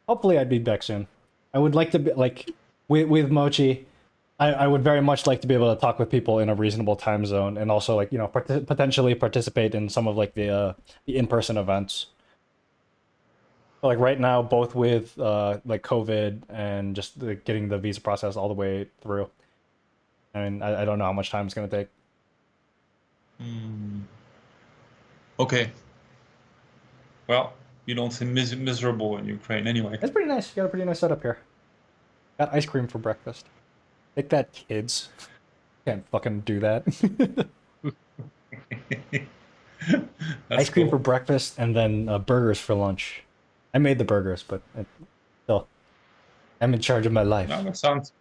Hopefully, I'd be back soon. I would like to be like with Mochi. I would very much like to be able to talk with people in a reasonable time zone, and also like potentially participate in some of like the in-person events. So, like right now, both with like COVID and just getting the visa process all the way through. I mean, I don't know how much time it's gonna take. Hmm. Okay. Well, you don't seem miserable in Ukraine anyway. It's pretty nice. You got a pretty nice setup here. Got ice cream for breakfast. Take that, kids. Can't fucking do that. That's Ice cream for cool. breakfast and then burgers for lunch. I made the burgers, but still, I'm in charge of my No, life. that sounds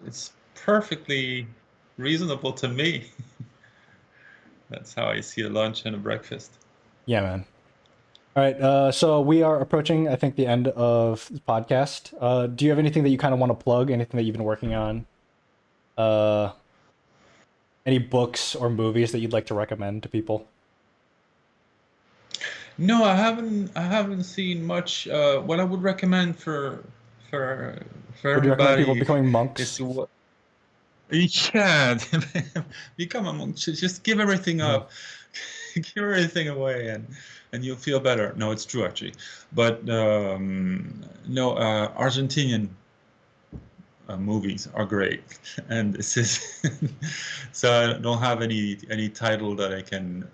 it's perfectly reasonable to me. That's how I see a lunch and a breakfast. Yeah, man. All right. So we are approaching, I think, the end of the podcast. Do you have anything that you kind of want to plug? Anything that you've been working on? Uh, any books or movies that you'd like to recommend to people? No, I haven't seen much. What I would recommend for for Would you recommend people everybody becoming is monks? to yeah, become a monk. Just give everything Mhm. up, give everything away, and you'll feel better. No, it's true actually, but no, Argentinian movies are great, and this is so I don't have any title that I can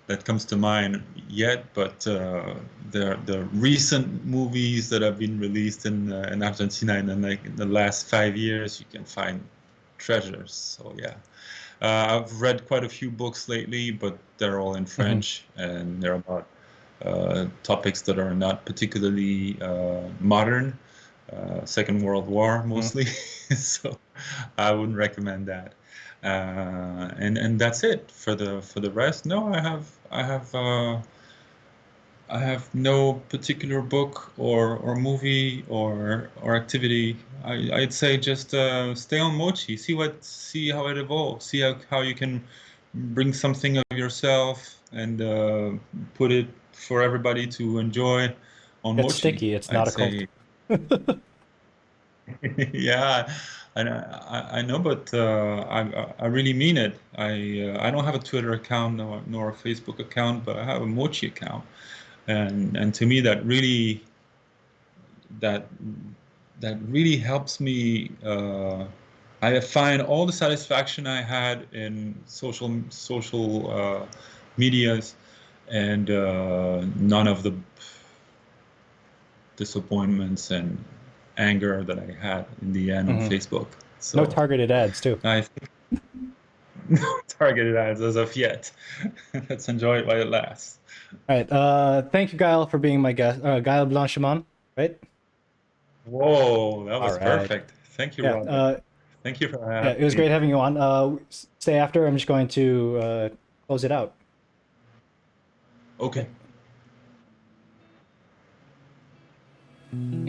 that comes to mind yet, but the recent movies that have been released in Argentina in the last 5 years, you can find treasures. So yeah, I've read quite a few books lately, but they're all in Mhm. French, and they're about topics that are not particularly modern. Second World War Mhm. mostly, so I wouldn't recommend that. And that's it for the rest. No, I have no particular book or movie or activity. I'd say just stay on Mochi, see how it evolves, see how you can bring something of yourself and put it for everybody to enjoy on It's Mochi. sticky. It's I'd not a cult. say yeah, I know, but I really mean it. I don't have a Twitter account nor a Facebook account, but I have a Mochi account, and to me that that really helps me. I find all the satisfaction I had in social medias, and none of the disappointments and anger that I had in the end on Mhm. Facebook. No So targeted ads too. I think no targeted ads as of yet. Let's enjoy it while it lasts. All right. Thank you, Gaël, for being my guest. Gaël Blanchemain, right? Whoa, that All was right. perfect. Thank you, Yeah. Robert. Thank you for Yeah. having It was me. great having you on. Stay after. I'm just going to close it out. Okay. Right.